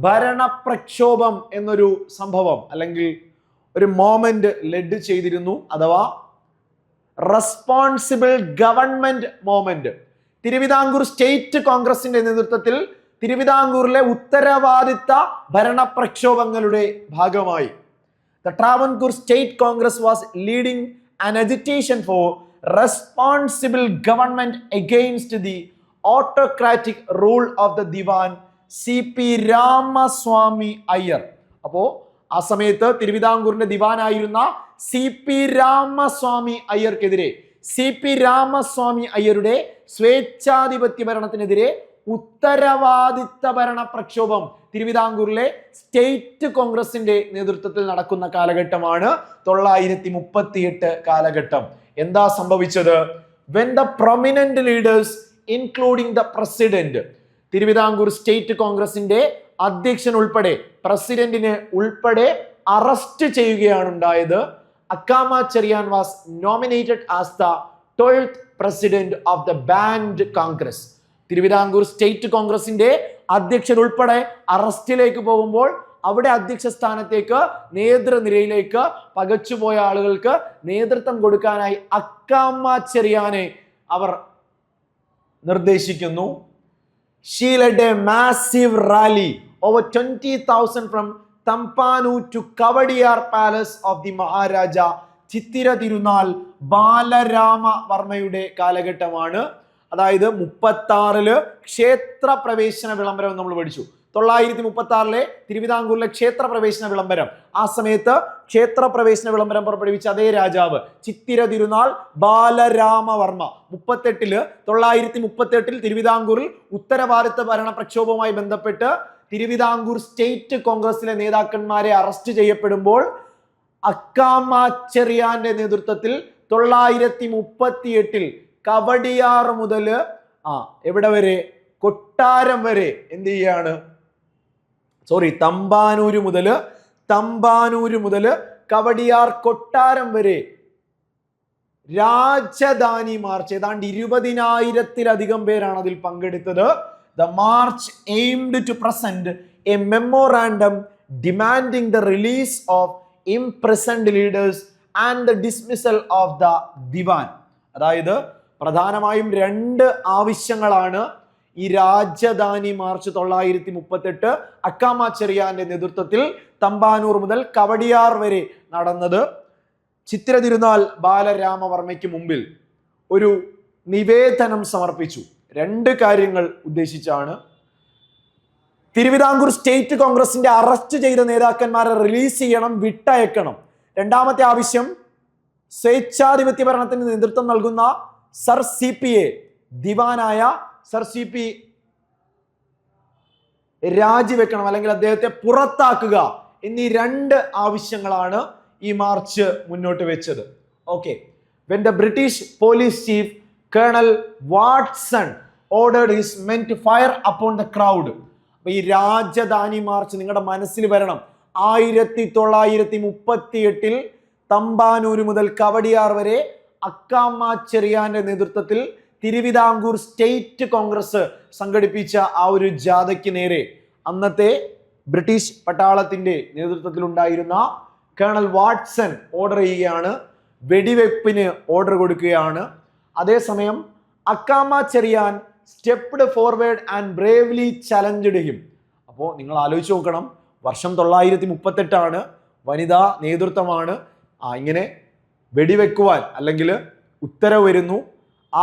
ഭരണ പ്രക്ഷോഭം എന്നൊരു സംഭവം അല്ലെങ്കിൽ ഒരു മോമെന്റ് ലെഡ് ചെയ്തിരുന്നു. അഥവാ responsible government moment. Thiruvithamkoor state കോൺഗ്രസിന്റെ നേതൃത്വത്തിൽ തിരുവിതാംകൂറിലെ ഉത്തരവാദിത്ത ഭരണ പ്രക്ഷോഭങ്ങളുടെ ഭാഗമായി The Travancore State Congress was leading an agitation for responsible government against the autocratic rule of the Diwan C.P. Ramaswamy Iyer. അപ്പോ ആ സമയത്ത് തിരുവിതാംകൂറിന്റെ ദിവാനായിരുന്ന C.P. രാമസ്വാമി അയ്യർക്കെതിരെ, C.P. രാമസ്വാമി അയ്യരുടെ സ്വേച്ഛാധിപത്യ ഭരണത്തിനെതിരെ ഉത്തരവാദിത്ത ഭരണ പ്രക്ഷോഭം തിരുവിതാംകൂറിലെ സ്റ്റേറ്റ് കോൺഗ്രസിന്റെ നേതൃത്വത്തിൽ നടക്കുന്ന കാലഘട്ടമാണ് 938 കാലഘട്ടം. എന്താ സംഭവിച്ചത്? When the prominent leaders including the president, Thiruvithamkoor state കോൺഗ്രസിന്റെ അധ്യക്ഷൻ ഉൾപ്പെടെ പ്രസിഡന്റിനെ ഉൾപ്പെടെ അറസ്റ്റ് ചെയ്യുകയാണ് ഉണ്ടായത്. Akkamma Cherian was nominated as the 12th president of the banned Congress. Thiruvithamkoor state കോൺഗ്രസിന്റെ അധ്യക്ഷൻ ഉൾപ്പെടെ അറസ്റ്റിലേക്ക് പോകുമ്പോൾ അവിടെ അധ്യക്ഷ സ്ഥാനത്തേക്ക് നേതൃനിരയിലേക്ക് പകച്ചുപോയ ആളുകൾക്ക് നേതൃത്വം കൊടുക്കാനായി അക്കാമ ചെറിയാനെ അവർ നിർദ്ദേശിക്കുന്നു. She led a massive rally over 20,000 from Tampanu to Kavadiyar Palace of the Maharaja Chithira Thirunal Balarama വർമ്മയുടെ കാലഘട്ടമാണ്. അതായത് 36 ക്ഷേത്ര പ്രവേശന വിളംബരം നമ്മൾ പഠിച്ചു. 936 തിരുവിതാംകൂറിലെ ക്ഷേത്ര പ്രവേശന വിളംബരം. ആ സമയത്ത് ക്ഷേത്ര പ്രവേശന വിളംബരം പുറപ്പെടുവിച്ച അതേ രാജാവ് ചിത്തിര തിരുനാൾ ബാലരാമവർമ്മ 938 തിരുവിതാംകൂറിൽ ഉത്തരവാദിത്ത ഭരണ പ്രക്ഷോഭവുമായി ബന്ധപ്പെട്ട് തിരുവിതാംകൂർ സ്റ്റേറ്റ് കോൺഗ്രസിലെ നേതാക്കന്മാരെ അറസ്റ്റ് ചെയ്യപ്പെടുമ്പോൾ അക്കാമ ചെറിയാന്റെ നേതൃത്വത്തിൽ 938 കവടിയാർ മുതൽ എവിടെ വരെ, കൊട്ടാരം വരെ എന്ത് ചെയ്യാണ്, തമ്പാനൂര് മുതൽ കവടിയാർ കൊട്ടാരം വരെ രാജധാനി മാർച്ച്. ഏതാണ്ട് 20,000-ലധികം പേരാണ് അതിൽ പങ്കെടുത്തത്. The march aimed to present a memorandum demanding the release of imprisoned leaders and the dismissal of the Diwan. അതായത് പ്രധാനമായും 2 ആവശ്യങ്ങളാണ് ഈ രാജധാനി മാർച്ച് 938 അക്കാമ ചെറിയാന്റെ നേതൃത്വത്തിൽ തമ്പാനൂർ മുതൽ കവടിയാർ വരെ നടന്നത്. ചിത്തിര തിരുനാൾ ബാലരാമവർമ്മയ്ക്ക് മുമ്പിൽ ഒരു നിവേദനം സമർപ്പിച്ചു. 2 കാര്യങ്ങൾ ഉദ്ദേശിച്ചാണ്. തിരുവിതാംകൂർ സ്റ്റേറ്റ് കോൺഗ്രസിന്റെ അറസ്റ്റ് ചെയ്ത നേതാക്കന്മാരെ റിലീസ് ചെയ്യണം, വിട്ടയക്കണം. 2ാമത്തെ ആവശ്യം, സ്വേച്ഛാധിപത്യ ഭരണത്തിന് നേതൃത്വം നൽകുന്ന സർ CPയെ, ദിവാനായ സർ CP രാജിവെക്കണം അല്ലെങ്കിൽ അദ്ദേഹത്തെ പുറത്താക്കുക എന്നീ 2 ആവശ്യങ്ങളാണ് ഈ മാർച്ച് മുന്നോട്ട് വെച്ചത്. Okay. When the British police chief Colonel Watson ordered his men to fire upon the crowd. അപ്പൊ ഈ രാജധാനി മാർച്ച് നിങ്ങളുടെ മനസ്സിൽ വരണം. 1938 തമ്പാനൂര് മുതൽ കവടിയാർ വരെ അക്കാമ ചെറിയാന്റെ നേതൃത്വത്തിൽ തിരുവിതാംകൂർ സ്റ്റേറ്റ് കോൺഗ്രസ് സംഘടിപ്പിച്ച ആ ഒരു ജാഥയ്ക്ക് നേരെ അന്നത്തെ ബ്രിട്ടീഷ് പട്ടാളത്തിന്റെ നേതൃത്വത്തിൽ ഉണ്ടായിരുന്ന കേണൽ വാട്സൺ ഓർഡർ ചെയ്യുകയാണ്, വെടിവെപ്പിന് ഓർഡർ കൊടുക്കുകയാണ്. അതേസമയം Akkamma Cherian stepped forward and bravely challenged him. അപ്പോൾ നിങ്ങൾ ആലോചിച്ച് നോക്കണം, വർഷം 938 വനിതാ നേതൃത്വമാണ്. ഇങ്ങനെ വെടിവെക്കുവാൻ അല്ലെങ്കിൽ ഉത്തരവ് വരുന്നു.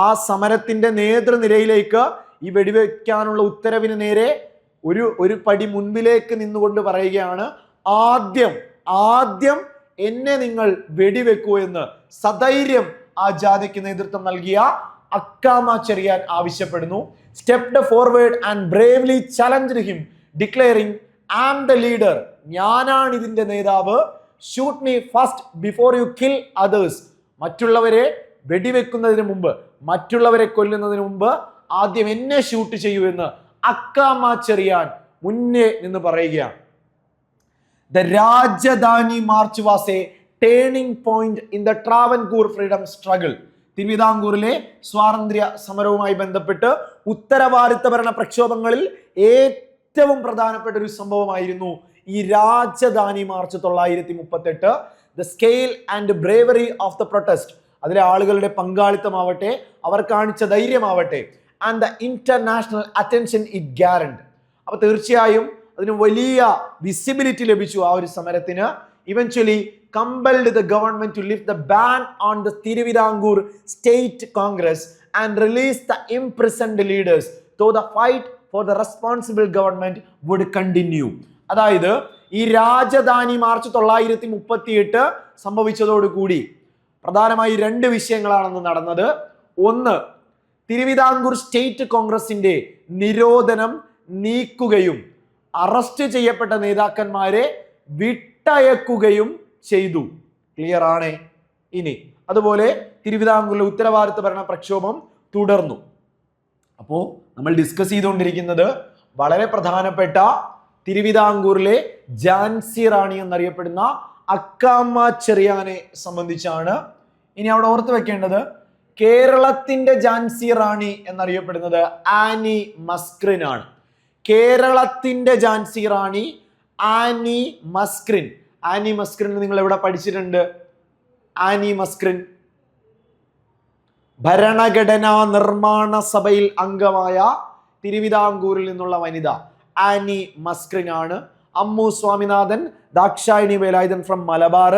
ആ സമരത്തിന്റെ നേതൃനിരയിലേക്ക് ഈ വെടിവെക്കാനുള്ള ഉത്തരവിന് നേരെ ഒരു പടി മുൻപിലേക്ക് നിന്നുകൊണ്ട് പറയുകയാണ്, ആദ്യം എന്നെ നിങ്ങൾ വെടിവെക്കൂ എന്ന് സധൈര്യം ആ ജാഥയ്ക്ക് നേതൃത്വം നൽകിയ അക്കാമ ചെറിയാൻ ആവശ്യപ്പെടുന്നു. Stepped forward and bravely challenged him declaring I am the leader, ഞാനാണ് ഇതിന്റെ നേതാവ്. Shoot me first before you kill others, മറ്റുള്ളവരെ വെടിവെക്കുന്നതിന് മുമ്പ്, മറ്റുള്ളവരെ കൊല്ലുന്നതിന് മുമ്പ് ആദ്യം എന്നെ ഷൂട്ട് ചെയ്യൂ എന്ന് അക്കാമ ചെറിയാൻ മുന്നേ നിന്ന് പറയുകയാണ്. The Rajadhani March was a turning point in the Travancore freedom struggle. തിരുവിതാംകൂറിലെ സ്വാതന്ത്ര്യ സമരവുമായി ബന്ധപ്പെട്ട് ഉത്തരവാദിത്തഭരണ പ്രക്ഷോഭങ്ങളിൽ ഏറ്റവും പ്രധാനപ്പെട്ട ഒരു സംഭവമായിരുന്നു ഈ Rajadhani march 1938. The scale and bravery of the protest, അതിലെ ആളുകളുടെ പങ്കാളിത്തമാവട്ടെ, അവർ കാണിച്ച ധൈര്യമാവട്ടെ, and the international attention it garnered. അപ്പൊ തീർച്ചയായും അതിന് വലിയ വിസിബിലിറ്റി ലഭിച്ചു ആ ഒരു സമരത്തിന്. Eventually compelled the government to lift the ban on the Thiruvidankur State Congress and release the imprisoned leaders, though the fight for the responsible government would continue. അതായത് ഈ രാജധാനി മാർച്ച് 1938 സംഭവിച്ചതോടുകൂടി പ്രധാനമായി 2 വിഷയങ്ങളാണെന്ന് നടന്നത്. ഒന്ന്, തിരുവിതാംകൂർ സ്റ്റേറ്റ് കോൺഗ്രസിന്റെ നിരോധനം നീക്കുകയും അറസ്റ്റ് ചെയ്യപ്പെട്ട നേതാക്കന്മാരെ വിട്ടയക്കുകയും ചെയ്തു. ക്ലിയർ ആണ്? ഇനി അതുപോലെ തിരുവിതാംകൂറിലെ ഉത്തരവാദിത്ത ഭരണ പ്രക്ഷോഭം തുടർന്നു. അപ്പോ നമ്മൾ ഡിസ്കസ് ചെയ്തുകൊണ്ടിരിക്കുന്നത് വളരെ പ്രധാനപ്പെട്ട തിരുവിതാംകൂറിലെ ഝാൻസി റാണി എന്നറിയപ്പെടുന്ന അക്കാമ്മ ചെറിയാനെ സംബന്ധിച്ചാണ്. ഇനി അവിടെ ഓർത്ത് വെക്കേണ്ടത് കേരളത്തിന്റെ ഝാൻസി റാണി എന്നറിയപ്പെടുന്നത് ആനി മസ്ക്രിൻ ആണ്. കേരളത്തിന്റെ ഝാൻസി റാണി ആനി മസ്ക്രിൻ. ആനി മസ്ക്രിൻ നിങ്ങൾ എവിടെ പഠിച്ചിട്ടുണ്ട്? ആനി മസ്ക്രിൻ ഭരണഘടനാ നിർമ്മാണ സഭയിൽ അംഗമായ തിരുവിതാംകൂറിൽ നിന്നുള്ള വനിത ആനി മസ്ക്രിൻ ആണ്. Ammu Swaminathan, Dakshayani Velayudhan from Malabar,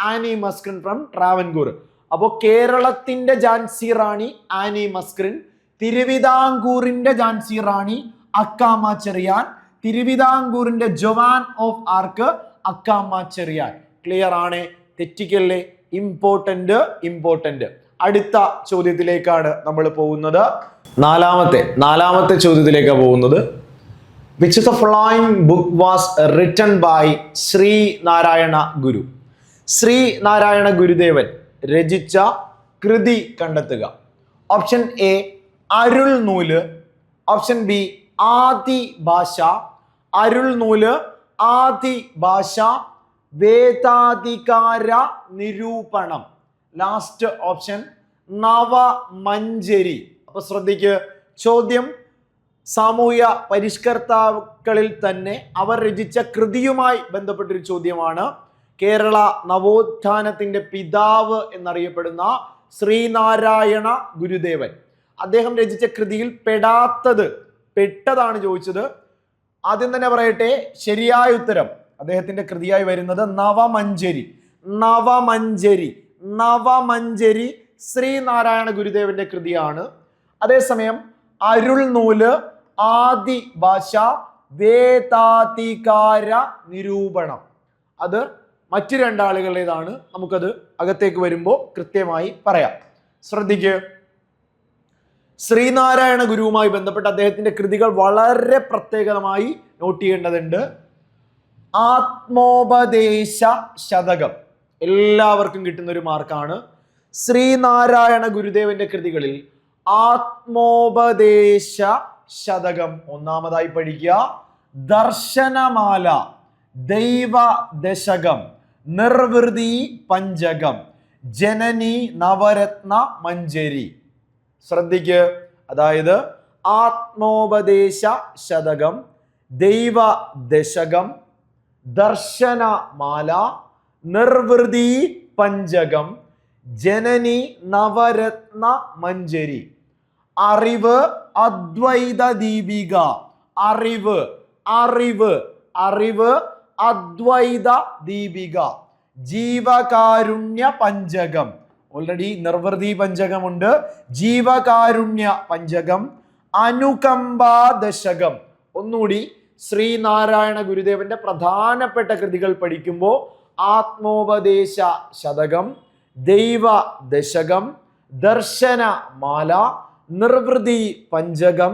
Annie Mascarene from Travancore. അപ്പോൾ കേരളത്തിന്റെ ഝാൻസി റാണി ആനി മസ്ക്രിൻ, തിരുവിതാംകൂറിന്റെ ഝാൻസി റാണി അക്കാമ്മ ചെറിയാൻ, തിരുവിതാംകൂറിന്റെ Joan of Arc Akkamma Cherian. Clear ആണ്? തെറ്റിക്കല്ലേ? ഇമ്പോർട്ടന്റ്. അടുത്ത ചോദ്യത്തിലേക്കാണ് നമ്മൾ പോകുന്നത്. നാലാമത്തെ ചോദ്യത്തിലേക്കാണ് പോകുന്നത്. Which of the following book was written by Shri Narayana Guru? Shri Narayana ഗുരുദേവൻ രചിച്ച കൃതി കണ്ടെത്തുക. ഓപ്ഷൻ എ അരുൾ നൂല്, ഓപ്ഷൻ ബി ആദി ഭാഷ, അരുൾ നൂല്, ആദി ഭാഷ, വേദാധികാര നിരൂപണം. Last option Navamanjari. അപ്പൊ ശ്രദ്ധിക്ക്, ചോദ്യം സാമൂഹ്യ പരിഷ്കർത്താക്കളിൽ തന്നെ അവർ രചിച്ച കൃതിയുമായി ബന്ധപ്പെട്ടൊരു ചോദ്യമാണ്. കേരള നവോത്ഥാനത്തിന്റെ പിതാവ് എന്നറിയപ്പെടുന്ന ശ്രീനാരായണ ഗുരുദേവൻ, അദ്ദേഹം രചിച്ച കൃതിയിൽ പെട്ടതാണ് ചോദിച്ചത്. ആദ്യം തന്നെ പറയട്ടെ, ശരിയായ ഉത്തരം അദ്ദേഹത്തിന്റെ കൃതിയായി വരുന്നത് നവമഞ്ജരി ശ്രീനാരായണ ഗുരുദേവന്റെ കൃതിയാണ്. അതേസമയം അരുൾ നൂല്, ആദി ഭാഷ, വേദാധികാര നിരൂപണം അത് മറ്റു 2 ആളുകളുടേതാണ്. നമുക്കത് അകത്തേക്ക് വരുമ്പോൾ കൃത്യമായി പറയാം. ശ്രദ്ധിക്കുക, ശ്രീനാരായണ ഗുരുവുമായി ബന്ധപ്പെട്ട അദ്ദേഹത്തിന്റെ കൃതികൾ വളരെ പ്രത്യേകമായി നോട്ട് ചെയ്യേണ്ടതുണ്ട്. ആത്മോപദേശ ശതകം എല്ലാവർക്കും കിട്ടുന്ന ഒരു മാർക്കാണ്. ശ്രീനാരായണ ഗുരുദേവന്റെ കൃതികളിൽ ആത്മോപദേശ ശതകം ഒന്നാമതായി പഠിക്കുക. ദർശനമാല, ദൈവ ദശകം, നിർവൃതി പഞ്ചകം, ജനനി നവരത്ന മഞ്ജരി. ശ്രദ്ധിക്കുക, അതായത് ആത്മോപദേശ ശതകം, ദൈവ ദശകം, ദർശനമാല, നിർവൃതി പഞ്ചകം, ജനനി നവരത്ന മഞ്ജരി. അറിവ് അദ്വൈത ദീപിക, അറിവ് അദ്വൈത ദീപിക, ജീവകാരുണ്യ പഞ്ചകം. ഓൾറെഡി നിർവൃതി പഞ്ചകമുണ്ട്, ജീവകാരുണ്യ പഞ്ചകം, അനുകമ്പാ ദശകം. ഒന്നുകൂടി ശ്രീനാരായണ ഗുരുദേവന്റെ പ്രധാനപ്പെട്ട കൃതികൾ പഠിക്കുമ്പോൾ ആത്മോപദേശ ശതകം, ദൈവ ദശകം, ദർശനമാല, നിർവൃതി പഞ്ചകം,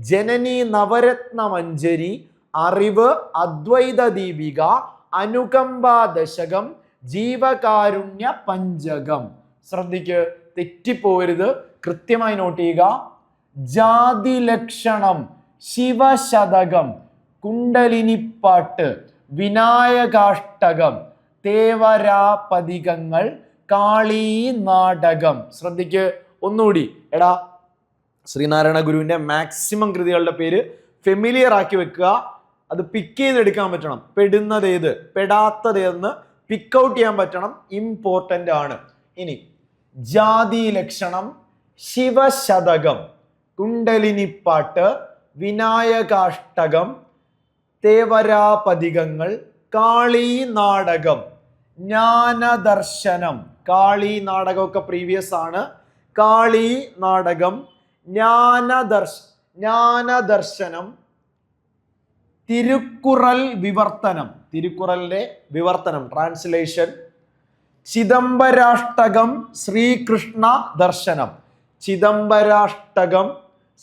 ജനനി നവരത്ന മഞ്ജരി, അറിവ് അദ്വൈത ദീപിക, അനുകമ്പാ ദശകം, ജീവകാരുണ്യ പഞ്ചകം. ശ്രദ്ധിക്ക്, തെറ്റിപ്പോവരുത്, കൃത്യമായി നോട്ട് ചെയ്യുക. ജാതി ലക്ഷണം, ശിവശതകം, കുണ്ടലിനിപ്പാട്ട്, വിനായകാഷ്ടകം, തേവരാപതികങ്ങൾ, കാളി നാടകം. ശ്രദ്ധിക്ക് ഒന്നുകൂടി. എടാ, ശ്രീനാരായണ ഗുരുവിന്റെ മാക്സിമം കൃതികളുടെ പേര് ഫെമിലിയർ ആക്കി വെക്കുക. അത് പിക്ക് ചെയ്തെടുക്കാൻ പറ്റണം. പെടുന്നത് ഏത്, പെടാത്തത് എന്ന് പിക്ക് ഔട്ട് ചെയ്യാൻ പറ്റണം. ഇമ്പോർട്ടന്റ് ആണ്. ഇനി ജാതി ലക്ഷണം, ശിവശതകം, കുണ്ടലിനിപ്പാട്ട്, വിനായകാഷ്ടകം, തേവരാപതികങ്ങൾ, കാളി നാടകം, ജ്ഞാനദർശനം. കാളി നാടകമൊക്കെ പ്രീവിയസ് ആണ്. കാളി നാടകം, ജ്ഞാനദർശനം, തിരുക്കുറൽ വിവർത്തനം, തിരുക്കുറലിന്റെ വിവർത്തനം ട്രാൻസ്ലേഷൻ, ചിദംബരാഷ്ടകം, ശ്രീകൃഷ്ണ ദർശനം, ചിദംബരാഷ്ടകം,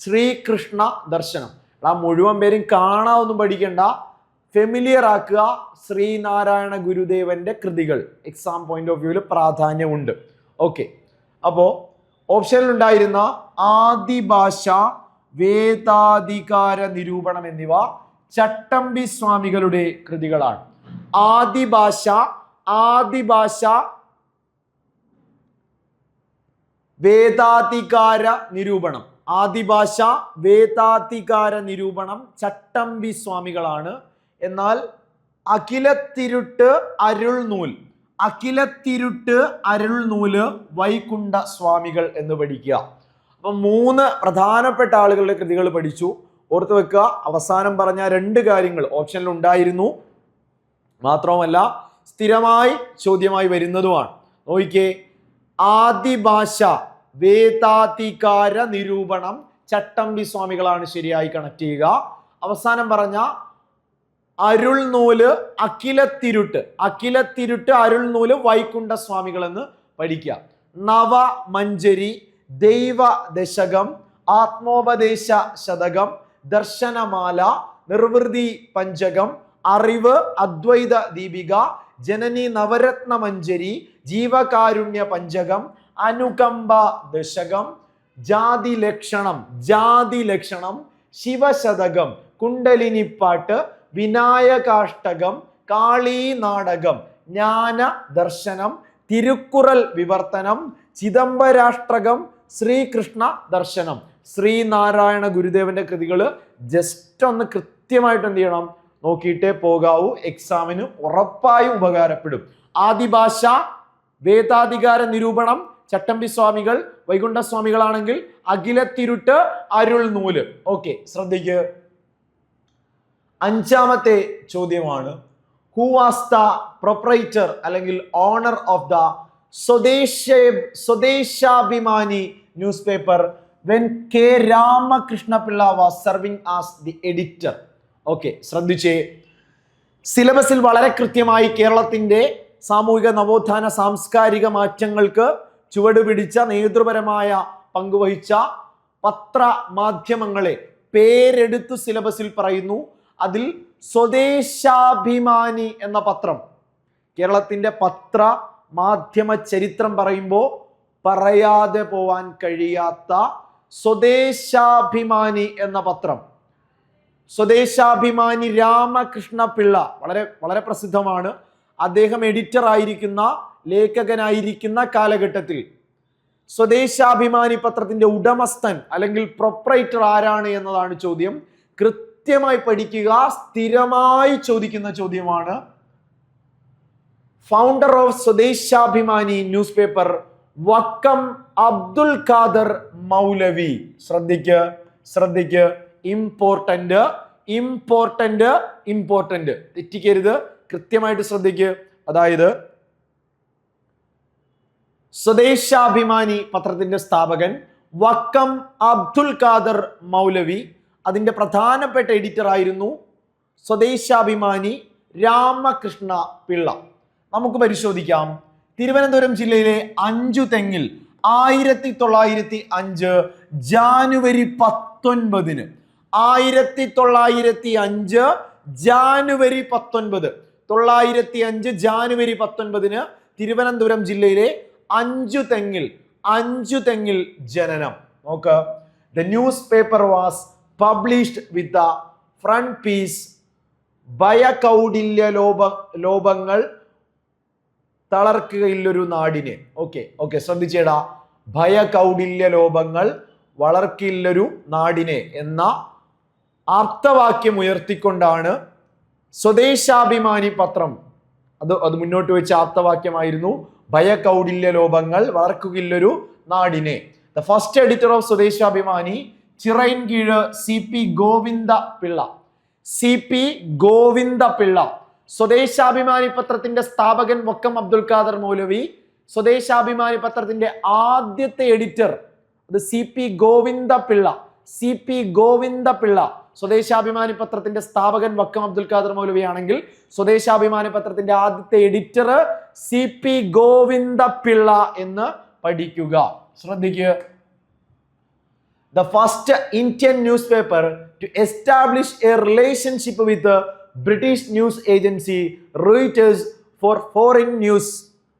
ശ്രീകൃഷ്ണ ദർശനം. ആ മുഴുവൻ പേരും കാണാവൊന്നും പഠിക്കണ്ട, ഫെമിലിയർ ആക്കുക. ശ്രീനാരായണ ഗുരുദേവന്റെ കൃതികൾ എക്സാം പോയിന്റ് ഓഫ് വ്യൂവിൽ പ്രാധാന്യമുണ്ട്. ഓക്കെ, അപ്പോ ഓപ്ഷനിൽ ഉണ്ടായിരുന്ന ആദിഭാഷ, വേദാധികാര നിരൂപണം എന്നിവ ചട്ടമ്പി സ്വാമികളുടെ കൃതികളാണ്. ആദിഭാഷ, വേദാധികാര നിരൂപണം, ആദിഭാഷ വേദാധികാര നിരൂപണം ചട്ടമ്പി സ്വാമികളാണ്. എന്നാൽ അഖിലത്തിരുട്ട് അരുൾനൂൽ, അഖിലത്തിരുട്ട് അരുൾനൂല് വൈകുണ്ഠ സ്വാമികൾ എന്ന് പഠിക്കുക. അപ്പൊ 3 പ്രധാനപ്പെട്ട ആളുകളുടെ കൃതികൾ പഠിച്ചു. ഓർത്ത് വെക്കുക. അവസാനം പറഞ്ഞ 2 കാര്യങ്ങൾ ഓപ്ഷനിൽ ഉണ്ടായിരുന്നു, മാത്രവുമല്ല സ്ഥിരമായി ചോദ്യമായി വരുന്നതുമാണ്. നോക്കിക്കേ, ആദിഭാഷ വേദാധികാര നിരൂപണം ചട്ടമ്പി സ്വാമികളാണ് ശരിയായി കണക്ട് ചെയ്യുക. അവസാനം പറഞ്ഞ അരുൾനൂല് അഖിലത്തിരുട്ട്, അഖിലത്തിരുട്ട് അരുൾനൂല് വൈകുണ്ഠ സ്വാമികൾ എന്ന് പഠിക്കുക. നവമഞ്ജരി, ദൈവ ദശകം, ആത്മോപദേശ ശതകം, ദർശനമാല, നിർവൃതി പഞ്ചകം, അറിവ് അദ്വൈത ദീപിക, ജനനി നവരത്ന മഞ്ജരി, ജീവകാരുണ്യ പഞ്ചകം, അനുകമ്പ ദശകം, ജാതി ലക്ഷണം, ശിവശതകം, കുണ്ടലിനിപ്പാട്ട്, വിനായകാഷ്ടകം, കാളി നാടകം, ജ്ഞാന ദർശനം, തിരുക്കുറൽ വിവർത്തനം, ചിദംബരാഷ്ടകം, ശ്രീകൃഷ്ണ ദർശനം. ശ്രീനാരായണ ഗുരുദേവന്റെ കൃതികൾ ജസ്റ്റ് ഒന്ന് കൃത്യമായിട്ട് എന്ത് ചെയ്യണം, നോക്കിയിട്ടേ പോകാവൂ. എക്സാമിന് ഉറപ്പായും ഉപകാരപ്പെടും. ആദിഭാഷ വേദാധികാര നിരൂപണം ചട്ടമ്പി സ്വാമികൾ, വൈകുണ്ഠ സ്വാമികളാണെങ്കിൽ അഖിലത്തിരുട്ട് അരുൾനൂല്. ഓക്കെ, ശ്രദ്ധിക്കുക. 5ാമത്തെ ചോദ്യമാണ്, ഹു വാസ് ദ പ്രൊപ്രൈറ്റർ അല്ലെങ്കിൽ owner of the Swadeshabhimani newspaper when K Ramakrishna Pillai was serving as the editor. Okay, ശ്രദ്ധിച്ചേ. സിലബസിൽ വളരെ കൃത്യമായി കേരളത്തിന്റെ സാമൂഹിക നവോത്ഥാന സാംസ്കാരിക മാറ്റങ്ങൾക്ക് ചുവടുപിടിച്ച നേതൃപരമായ പങ്കുവഹിച്ച പത്രമാധ്യമങ്ങളെ പേരെടുത്ത് സിലബസിൽ പറയുന്നു. അതിൽ സ്വദേശാഭിമാനി എന്ന പത്രം, കേരളത്തിന്റെ പത്ര മാധ്യമ ചരിത്രം പറയുമ്പോൾ പറയാതെ പോവാൻ കഴിയാത്ത സ്വദേശാഭിമാനി എന്ന പത്രം, സ്വദേശാഭിമാനി രാമകൃഷ്ണ പിള്ള വളരെ വളരെ പ്രസിദ്ധമാണ്. അദ്ദേഹം എഡിറ്റർ ആയിരിക്കുന്ന, ലേഖകനായിരിക്കുന്ന കാലഘട്ടത്തിൽ സ്വദേശാഭിമാനി പത്രത്തിന്റെ ഉടമസ്ഥൻ അല്ലെങ്കിൽ പ്രൊപ്രൈറ്റർ ആരാണ് എന്നതാണ് ചോദ്യം. കൃത്യമായി പഠിക്കുക, സ്ഥിരമായി ചോദിക്കുന്ന ചോദ്യമാണ്. Founder of Swadeshabhimani newspaper Vakkom Abdul Khader Moulavi. ശ്രദ്ധിക്ക്, ഇമ്പോർട്ടന്റ്, തെറ്റിക്കരുത്, കൃത്യമായിട്ട് ശ്രദ്ധിക്ക്. അതായത് സ്വദേശാഭിമാനി പത്രത്തിന്റെ സ്ഥാപകൻ വക്കം അബ്ദുൽ ഖാദർ മൗലവി, അതിന്റെ പ്രധാനപ്പെട്ട എഡിറ്റർ ആയിരുന്നു സ്വദേശാഭിമാനി രാമകൃഷ്ണ പിള്ള. നമുക്ക് പരിശോധിക്കാം. തിരുവനന്തപുരം ജില്ലയിലെ അഞ്ചുതെങ്ങിൽ 1905 ജാനുവരി 19 1905 ജാനുവരി 19 905 ജാനുവരി 19 തിരുവനന്തപുരം ജില്ലയിലെ അഞ്ചുതെങ്ങിൽ ജനനം. നോക്ക്. The newspaper was published with the front piece ഭയകൗടില്യ ലോപങ്ങൾ തളർക്കുകയില്ലൊരു നാടിനെ. ഓക്കെ ശ്രദ്ധിച്ചേടാ. ഭയകൗടില്യ ലോപങ്ങൾ വളർക്കില്ലൊരു നാടിനെ എന്ന ആർത്തവാക്യം ഉയർത്തിക്കൊണ്ടാണ് സ്വദേശാഭിമാനി പത്രം അത് മുന്നോട്ട് വെച്ച ആപ്തവാക്യമായിരുന്നു. ഭയകൗടില്യ ലോപങ്ങൾ വളർക്കുകയില്ലൊരു നാടിനെ. The first editor of Swadeshabhimani Chirayinkeezhu CP Govinda Pillai. Swadeshabhimani പത്രത്തിന്റെ സ്ഥാപകൻ വക്കം അബ്ദുൽ ഖാദർ മൗലവി. സ്വദേശാഭിമാനി പത്രത്തിന്റെ ആദ്യത്തെ എഡിറ്റർ അത് CP ഗോവിന്ദ പിള്ള. സ്വദേശാഭിമാനി പത്രത്തിന്റെ സ്ഥാപകൻ വക്കം അബ്ദുൽ ഖാദർ മൗലവി ആണെങ്കിൽ സ്വദേശാഭിമാനി പത്രത്തിന്റെ ആദ്യത്തെ എഡിറ്റർ CP ഗോവിന്ദ പിള്ള എന്ന് പഠിക്കുക. ശ്രദ്ധിക്കുക. The first Indian newspaper to establish a relationship with the British news agency Reuters for foreign news.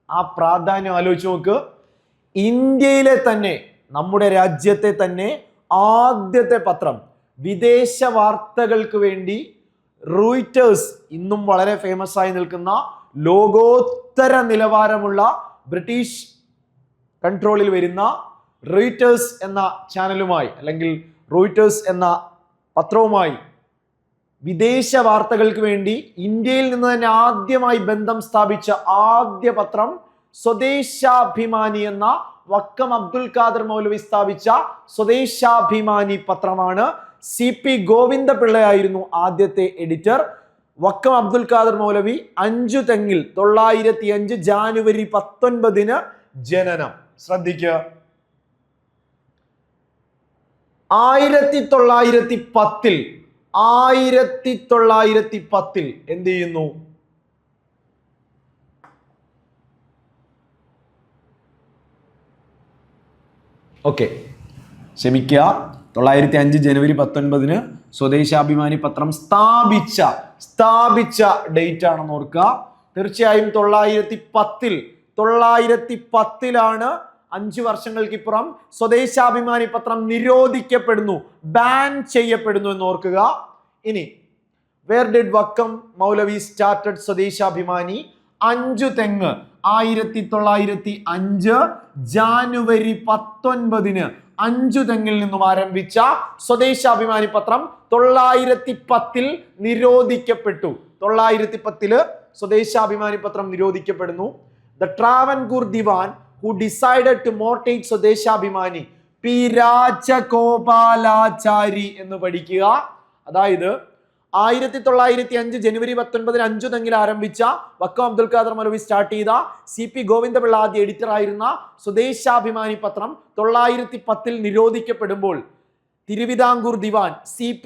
ആ പ്രാധാന്യം ആലോചിച്ച് നോക്ക്. ഇന്ത്യയിലെ തന്നെ, നമ്മുടെ രാജ്യത്തെ തന്നെ ആദ്യത്തെ പത്രം, വിദേശ വാർത്തകൾക്ക് വേണ്ടി റോയിറ്റേഴ്സ്, ഇന്നും വളരെ ഫേമസ് ആയി നിൽക്കുന്ന ലോകോത്തര നിലവാരമുള്ള ബ്രിട്ടീഷ് കൺട്രോളിൽ വരുന്ന റോയിറ്റേഴ്സ് എന്ന ചാനലുമായി അല്ലെങ്കിൽ റോയിറ്റേഴ്സ് എന്ന പത്രവുമായി വിദേശ വാർത്തകൾക്ക് വേണ്ടി ഇന്ത്യയിൽ നിന്ന് തന്നെ ആദ്യമായി ബന്ധം സ്ഥാപിച്ച ആദ്യ പത്രം സ്വദേശാഭിമാനി എന്ന വക്കം അബ്ദുൽ ഖാദർ മൗലവി സ്ഥാപിച്ച സ്വദേശാഭിമാനി പത്രമാണ്. CP ഗോവിന്ദ പിള്ളയായിരുന്നു ആദ്യത്തെ എഡിറ്റർ. വക്കം അബ്ദുൽ ഖാദർ മൗലവി 5 തെങ്ങിൽ 905 ജാനുവരി 19 ജനനം. ശ്രദ്ധിക്കുക. 1910 എന്ത് ചെയ്യുന്നു? ക്ഷമിക്കുക. 905 ജനുവരി 19 സ്വദേശാഭിമാനി പത്രം സ്ഥാപിച്ച ഡേറ്റ് ആണെന്ന് ഓർക്കുക. തീർച്ചയായും 910 5 വർഷങ്ങൾക്കിപ്പുറം സ്വദേശാഭിമാനി പത്രം നിരോധിക്കപ്പെടുന്നു, ബാൻ ചെയ്യപ്പെടുന്നു എന്ന് ഓർക്കുക. ഇനി where did Vakkom Moulavi started Swadeshabhimani? 5 തെങ്ങ് 1905 ജാനുവരി 19 5 തെങ്ങിൽ നിന്നും ആരംഭിച്ച സ്വദേശാഭിമാനി പത്രം 910 നിരോധിക്കപ്പെട്ടു. 910 സ്വദേശാഭിമാനി പത്രം നിരോധിക്കപ്പെടുന്നു. The Travancore Dewan who decided to mortgage Swadeshabhimani P. Rajagopalachari എന്ന് പഠിക്കുക. അതായത് 1905 ജനുവരി 19 5 തെങ്ങിൽ ആരംഭിച്ച വക്കം അബ്ദുൽ ഖാദർ മൗലവി സ്റ്റാർട്ട് ചെയ്ത CP ഗോവിന്ദ പിള്ള ആദ്യ എഡിറ്റർ ആയിരുന്ന സ്വദേശാഭിമാനി പത്രം 910 നിരോധിക്കപ്പെടുമ്പോൾ തിരുവിതാംകൂർ ദിവാൻ CP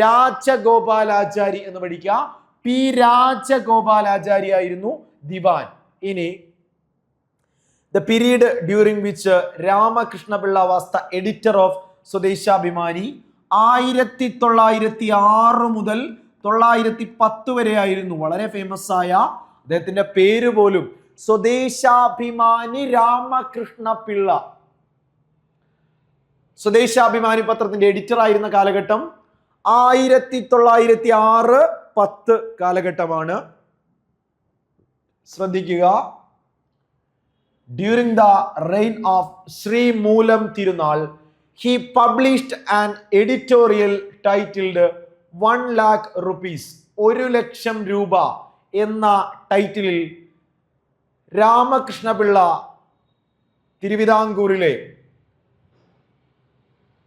രാജഗോപാലാചാരി എന്ന് പഠിക്കുക. P. രാജഗോപാലാചാരി ആയിരുന്നു ദിവാൻ. ഇനി the period during which Ramakrishna Pilla was the editor of Swadeshabhimani 1906 മുതൽ 910 വരെ ആയിരുന്നു. വളരെ ഫേമസ് ആയ അദ്ദേഹത്തിന്റെ പേര് പോലും സ്വദേശാഭിമാനി രാമകൃഷ്ണ പിള്ള. സ്വദേശാഭിമാനി പത്രത്തിന്റെ എഡിറ്റർ ആയിരുന്ന കാലഘട്ടം 1906-10 കാലഘട്ടമാണ്. ശ്രദ്ധിക്കുക. During the reign of Sri Moolam Tirunal, he published an editorial titled 1 lakh rupees, 1 ലക്ഷം രൂപ എന്ന ടൈറ്റിലിൽ രാമകൃഷ്ണ പിള്ള തിരുവിതാംകൂറിലെ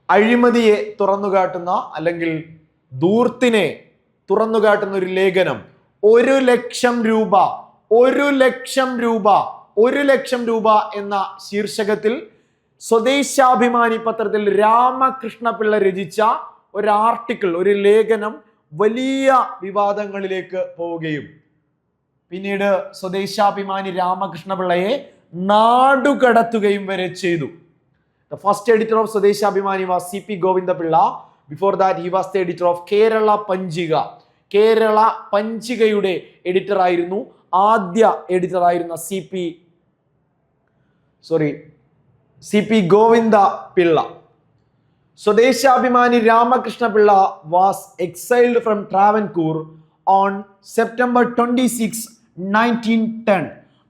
അഴിമതിയെ തുറന്നുകാട്ടുന്ന അല്ലെങ്കിൽ ധൂർത്തിനെ തുറന്നുകാട്ടുന്ന ഒരു ലേഖനം 1 ലക്ഷം രൂപ 1 ലക്ഷം രൂപ എന്ന ശീർഷകത്തിൽ സ്വദേശാഭിമാനി പത്രത്തിൽ രാമകൃഷ്ണ പിള്ള രചിച്ച ഒരു ആർട്ടിക്കിൾ, ഒരു ലേഖനം വലിയ വിവാദങ്ങളിലേക്ക് പോവുകയും പിന്നീട് സ്വദേശാഭിമാനി രാമകൃഷ്ണ പിള്ളയെ നാടുകടത്തുകയും വരെ ചെയ്തു. The first editor of Swadeshabhimani was CP Govinda Pillai. Before that he was the editor of Kerala Panchika. Kerala പഞ്ചികയുടെ എഡിറ്റർ ആയിരുന്നു, ആദ്യ എഡിറ്റർ ആയിരുന്ന CP Govinda Pillai. Swadeshabhimani Ramakrishna Pillai was exiled from Travancore on September 26, 1910.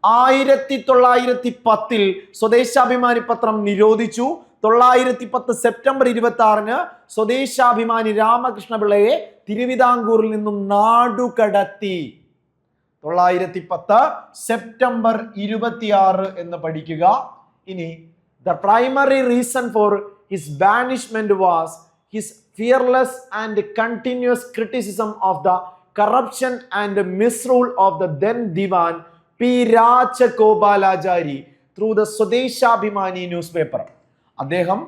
1910 Swadeshabhimani പത്രം നിരോധിച്ചു. 910 സെപ്റ്റംബർ 26 സ്വദേശാഭിമാനി രാമകൃഷ്ണപിള്ളയെ തിരുവിതാംകൂറിൽ നിന്നും നാടുകടത്തി. 910 സെപ്റ്റംബർ 26 എന്ന് പഠിക്കുക. ഇനി the primary reason for his banishment was his fearless and continuous criticism of the corruption and misrule of the then Diwan P. Rajagopalachari through the Swadeshabhimani newspaper. അദ്ദേഹം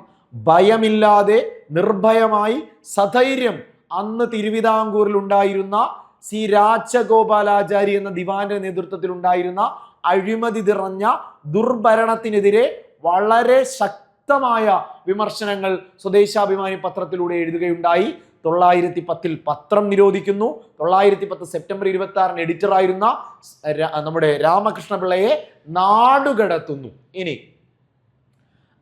ഭയമില്ലാതെ നിർഭയമായി സധൈര്യം അന്ന് തിരുവിതാംകൂറിൽ ഉണ്ടായിരുന്ന സി രാജഗോപാലാചാരി എന്ന ദിവാന്റെ നേതൃത്വത്തിൽ ഉണ്ടായിരുന്ന അഴിമതി നിറഞ്ഞ ദുർഭരണത്തിനെതിരെ വളരെ ശക്തമായ വിമർശനങ്ങൾ സ്വദേശാഭിമാനി പത്രത്തിലൂടെ എഴുതുകയുണ്ടായി. 910 പത്രം നിരോധിക്കുന്നു. 910 സെപ്റ്റംബർ 26 എഡിറ്ററായിരുന്ന നമ്മുടെ രാമകൃഷ്ണപിള്ളയെ നാടുകടത്തുന്നു. ഇനി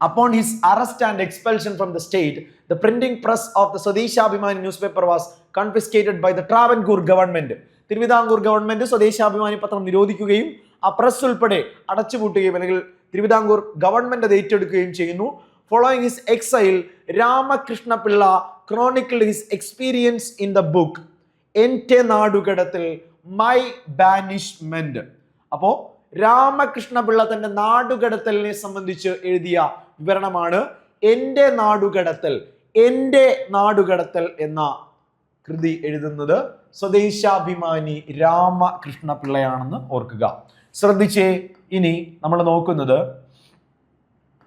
upon his arrest and expulsion from the state, the printing press of the Swadeshabhimani newspaper was confiscated by the Travancore government. Thiruvithamkoor government Swadeshabhimani പത്രം നിരോധിക്കുകയും ആ പ്രസ് ഉൾപ്പെടെ അടച്ചുപൂട്ടുകയും അല്ലെങ്കിൽ തിരുവിതാംകൂർ ഗവൺമെന്റ് അത് ഏറ്റെടുക്കുകയും ചെയ്യുന്നു. Following his exile, Ramakrishna Pilla chronicled his experience in the book Ente Nadukadathil My Banishment. അപ്പോ രാമകൃഷ്ണ പിള്ള തന്റെ നാടുകടത്തലിനെ സംബന്ധിച്ച് എഴുതിയ വിവരണമാണ് എൻ്റെ നാടുകടത്തൽ. എൻ്റെ നാടുകടത്തൽ എന്ന കൃതി എഴുതുന്നത് സ്വദേശാഭിമാനി രാമകൃഷ്ണ പിള്ളയാണെന്ന് ഓർക്കുക. ശ്രദ്ധിച്ചേ. ഇനി നമ്മൾ നോക്കുന്നത്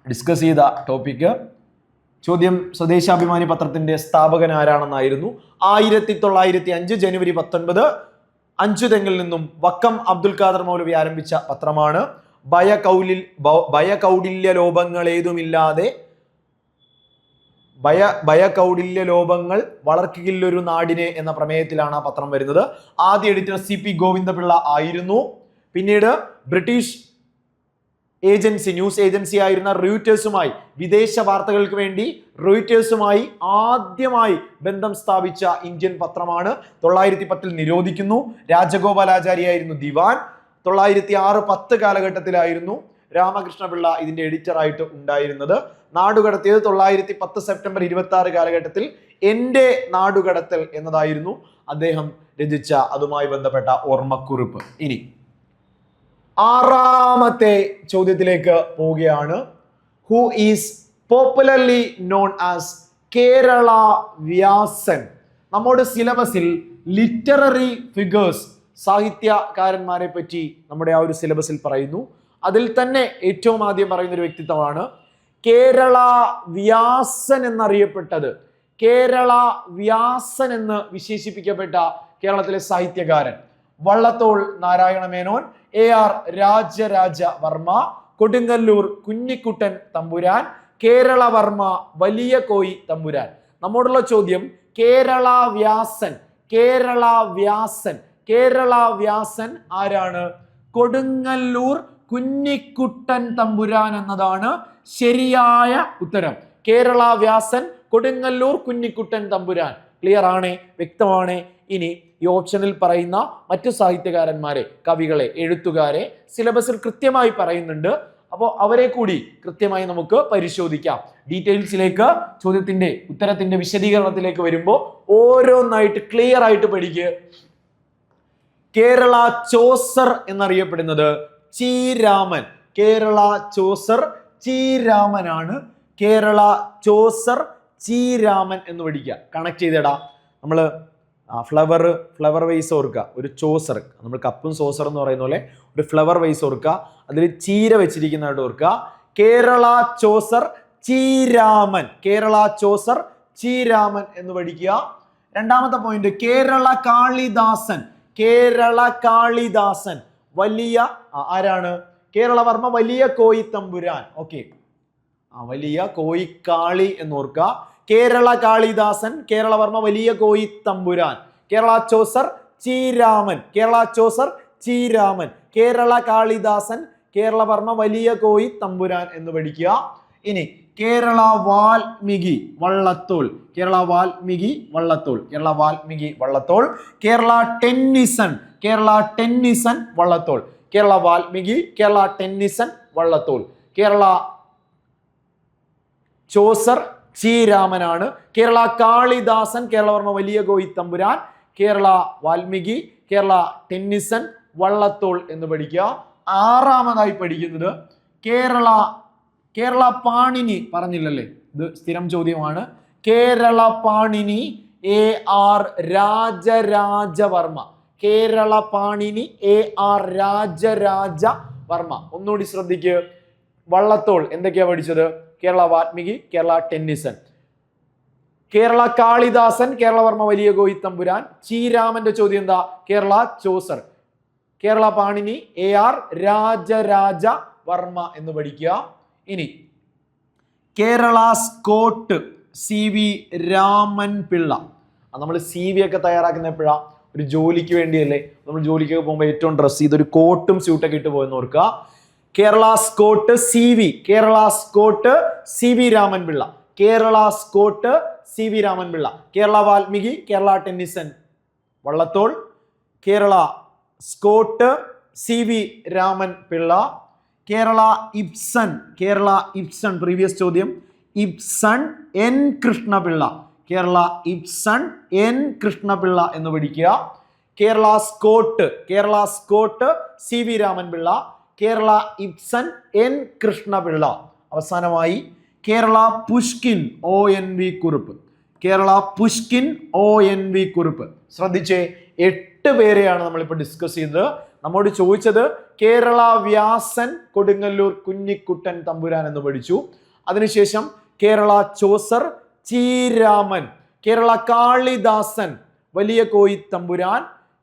ഡിസ്കസ് ചെയ്ത ടോപ്പിക്ക് ചോദ്യം സ്വദേശാഭിമാനി പത്രത്തിന്റെ സ്ഥാപകൻ ആരാണെന്നായിരുന്നു. 1905 ജനുവരി 19 അഞ്ചുതെങ്ങിൽ നിന്നും വക്കം അബ്ദുൽ ഖാദർ മൗലവി ആരംഭിച്ച പത്രമാണ്. ഭയകൗടില്യ ലോപങ്ങളേതുമില്ലാതെ ഭയകൗടില്യ ലോപങ്ങൾ വളർക്കില്ലൊരു നാടിനെ എന്ന പ്രമേയത്തിലാണ് ആ പത്രം വരുന്നത്. ആദ്യ എഡിറ്റർ CP ഗോവിന്ദപിള്ള ആയിരുന്നു. പിന്നീട് ബ്രിട്ടീഷ് ന്യൂസ് ഏജൻസി ആയിരുന്ന റോയിറ്റേഴ്സുമായി വിദേശ വാർത്തകൾക്ക് വേണ്ടി റോയിറ്റേഴ്സുമായി ആദ്യമായി ബന്ധം സ്ഥാപിച്ച ഇന്ത്യൻ പത്രമാണ്. 910 നിരോധിക്കുന്നു. രാജഗോപാലാചാരിയായിരുന്നു ദിവാൻ. 906-10 കാലഘട്ടത്തിലായിരുന്നു രാമകൃഷ്ണപിള്ള ഇതിന്റെ എഡിറ്റർ ആയിട്ട് ഉണ്ടായിരുന്നത്. നാടുകടത്തിയത് 910 സെപ്റ്റംബർ 26 കാലഘട്ടത്തിൽ എൻ്റെ നാടുകടത്തൽ എന്നതായിരുന്നു അദ്ദേഹം രചിച്ച അതുമായി ബന്ധപ്പെട്ട ഓർമ്മക്കുറിപ്പ്. ഇനി ആറാമത്തെ ചോദ്യത്തിലേക്ക് പോവുകയാണ്. Who is popularly known as Kerala Vyasan? നമ്മുടെ സിലബസിൽ ലിറ്റററി ഫിഗേഴ്സ് സാഹിത്യകാരന്മാരെ പറ്റി നമ്മുടെ ആ ഒരു സിലബസിൽ പറയുന്നു. അതിൽ തന്നെ ഏറ്റവും ആദ്യം പറയുന്ന ഒരു വ്യക്തിത്വമാണ് കേരള വ്യാസൻ എന്നറിയപ്പെട്ടത്. കേരള വ്യാസൻ എന്ന് വിശേഷിപ്പിക്കപ്പെട്ട കേരളത്തിലെ സാഹിത്യകാരൻ വള്ളത്തോൾ നാരായണ മേനോൻ, AR രാജരാജ വർമ്മ, കൊടുങ്ങല്ലൂർ കുഞ്ഞിക്കുട്ടൻ തമ്പുരാൻ, കേരളവർമ്മ വലിയ കോയി തമ്പുരാൻ. നമ്മോടുള്ള ചോദ്യം കേരള വ്യാസൻ. കേരള വ്യാസൻ കേരള വ്യാസൻ ആരാണ്? കൊടുങ്ങല്ലൂർ കുഞ്ഞിക്കുട്ടൻ തമ്പുരാൻ എന്നതാണ് ശരിയായ ഉത്തരം. കേരള വ്യാസൻ കൊടുങ്ങല്ലൂർ കുഞ്ഞിക്കുട്ടൻ തമ്പുരാൻ. ക്ലിയർ ആണേ? വ്യക്തമാണേ? ഇനി ഈ ഓപ്ഷനിൽ പറയുന്ന മറ്റു സാഹിത്യകാരന്മാരെ, കവികളെ, എഴുത്തുകാരെ സിലബസിൽ കൃത്യമായി പറയുന്നുണ്ട്. അപ്പോൾ അവരെ കൂടി കൃത്യമായി നമുക്ക് പരിശോധിക്കാം. ഡീറ്റെയിൽസിലേക്ക്, ചോദ്യത്തിന്റെ ഉത്തരത്തിന്റെ വിശദീകരണത്തിലേക്ക് വരുമ്പോൾ ഓരോന്നായിട്ട് ക്ലിയർ ആയിട്ട് പഠിക്കുക. കേരള ചോസർ എന്നറിയപ്പെടുന്നത് ചീരാമൻ. കേരള ചോസർ ചീരാമനാണ്. കേരള ചോസർ ചീരാമൻ എന്ന് പഠിക്കുക. കണക്ട് ചെയ്തേടാ. നമ്മൾ ഫ്ലവർ വൈസ് ഓർക്കുക. ഒരു ചോസർ, നമ്മൾ കപ്പും സോസർ എന്ന് പറയുന്ന പോലെ ഒരു ഫ്ലവർ വൈസ് ഓർക്കുക. അതിൽ ചീര വെച്ചിരിക്കുന്നതായിട്ട് ഓർക്കുക. കേരള ചോസർ ചീരാമൻ. കേരള ചോസർ ചീരാമൻ എന്ന് പഠിക്കുക. രണ്ടാമത്തെ പോയിന്റ് കേരള കാളിദാസൻ. കേരള കാളിദാസൻ വലിയ ആരാണ്? കേരളവർമ്മ വലിയ കോയി തമ്പുരാൻ. ഓക്കെ, വലിയ കോയിക്കാളി എന്ന് ഓർക്കുക. കേരള കാളിദാസൻ, കേരളവർമ്മ വലിയ കോയി തമ്പുരാൻ. കേരള ചോസർ ചീരാമൻ. കേരള ചോസർ ചീരാമൻ. കേരള കാളിദാസൻ, കേരളവർമ്മ വലിയ കോയി തമ്പുരാൻ എന്ന് പഠിക്കുക. ഇനി Kerala Valmiki Vallathol. Kerala Valmiki Vallathol. Kerala Valmiki Vallathol. Kerala Tennyson. Kerala Tennyson Vallathol. Kerala Valmiki, Kerala Tennyson, Vallathol. Kerala Chaucer ചി രാമനാണ്. കേരള കാളിദാസൻ, കേരളവർമ്മ വലിയ കോയിത്തമ്പുരാൻ, കേരള വാൽമീകി, കേരള ടെന്നിസൺ, വള്ളത്തോൾ എന്ന് പഠിക്കുക. ആറാമതായി പഠിക്കുന്നത് കേരള പാണിനി. പറഞ്ഞില്ലല്ലേ, ഇത് സ്ഥിരം ചോദ്യമാണ്. കേരള പാണിനി AR രാജരാജവർമ്മ. കേരള പാണിനി AR രാജരാജവർമ്മ. ഒന്നുകൂടി ശ്രദ്ധിക്കുക. വള്ളത്തോൾ എന്തൊക്കെയാ പഠിച്ചത്? കേരള വാൽമീകി, കേരള ടെന്നിസൺ. കേരള കാളിദാസൻ, കേരളവർമ്മ വലിയ കോയിത്തമ്പുരാൻ. ചീരാമന്റെ ചോദ്യം എന്താ? കേരള ചോസർ. കേരള പാണിനി AR രാജരാജവർമ്മ എന്ന് പഠിക്കുക. ഇനി കേരള സ്കോട്ട് CV രാമൻ പിള്ള. നമ്മൾ CV ഒക്കെ തയ്യാറാക്കുന്ന എപ്പോഴാ? ഒരു ജോലിക്ക് വേണ്ടിയല്ലേ? നമ്മൾ ജോലിക്കൊക്കെ പോകുമ്പോൾ ഏറ്റവും ഡ്രസ് ചെയ്ത് ഒരു കോട്ടും സ്യൂട്ടൊക്കെ ഇട്ട് പോയെന്ന് ഓർക്കുക. Kerala Scott Kerala Scott CV Raman Pillai. Kerala Scott CV Raman Pillai. Kerala Valmiki, Kerala Tennyson, Vallathol. Kerala Scott CV Raman Pillai. Kerala Ibsen previous ചോദ്യം. Ibsen N Krishnapillai. Kerala Ibsen N Krishnapillai എന്ന് പഠിക്കുക. Kerala Scott CV Raman Pillai. Kerala Ibsen N Krishnapillai. അവസാനമായി Kerala Pushkin ONV Kurup. Kerala Pushkin ONV Kurup. ശ്രദ്ധിച്ചേ, 8 പേരെയാണ് നമ്മളിപ്പോൾ ഡിസ്കസ് ചെയ്തത്. നമ്മോട് ചോദിച്ചത് കേരള വ്യാസൻ കൊടുങ്ങല്ലൂർ കുഞ്ഞിക്കുട്ടൻ തമ്പുരാൻ എന്ന് പഠിച്ചു. അതിനുശേഷം Kerala Chaucer Cheeraman, Kerala Kalidasan Valiya Koithampuran,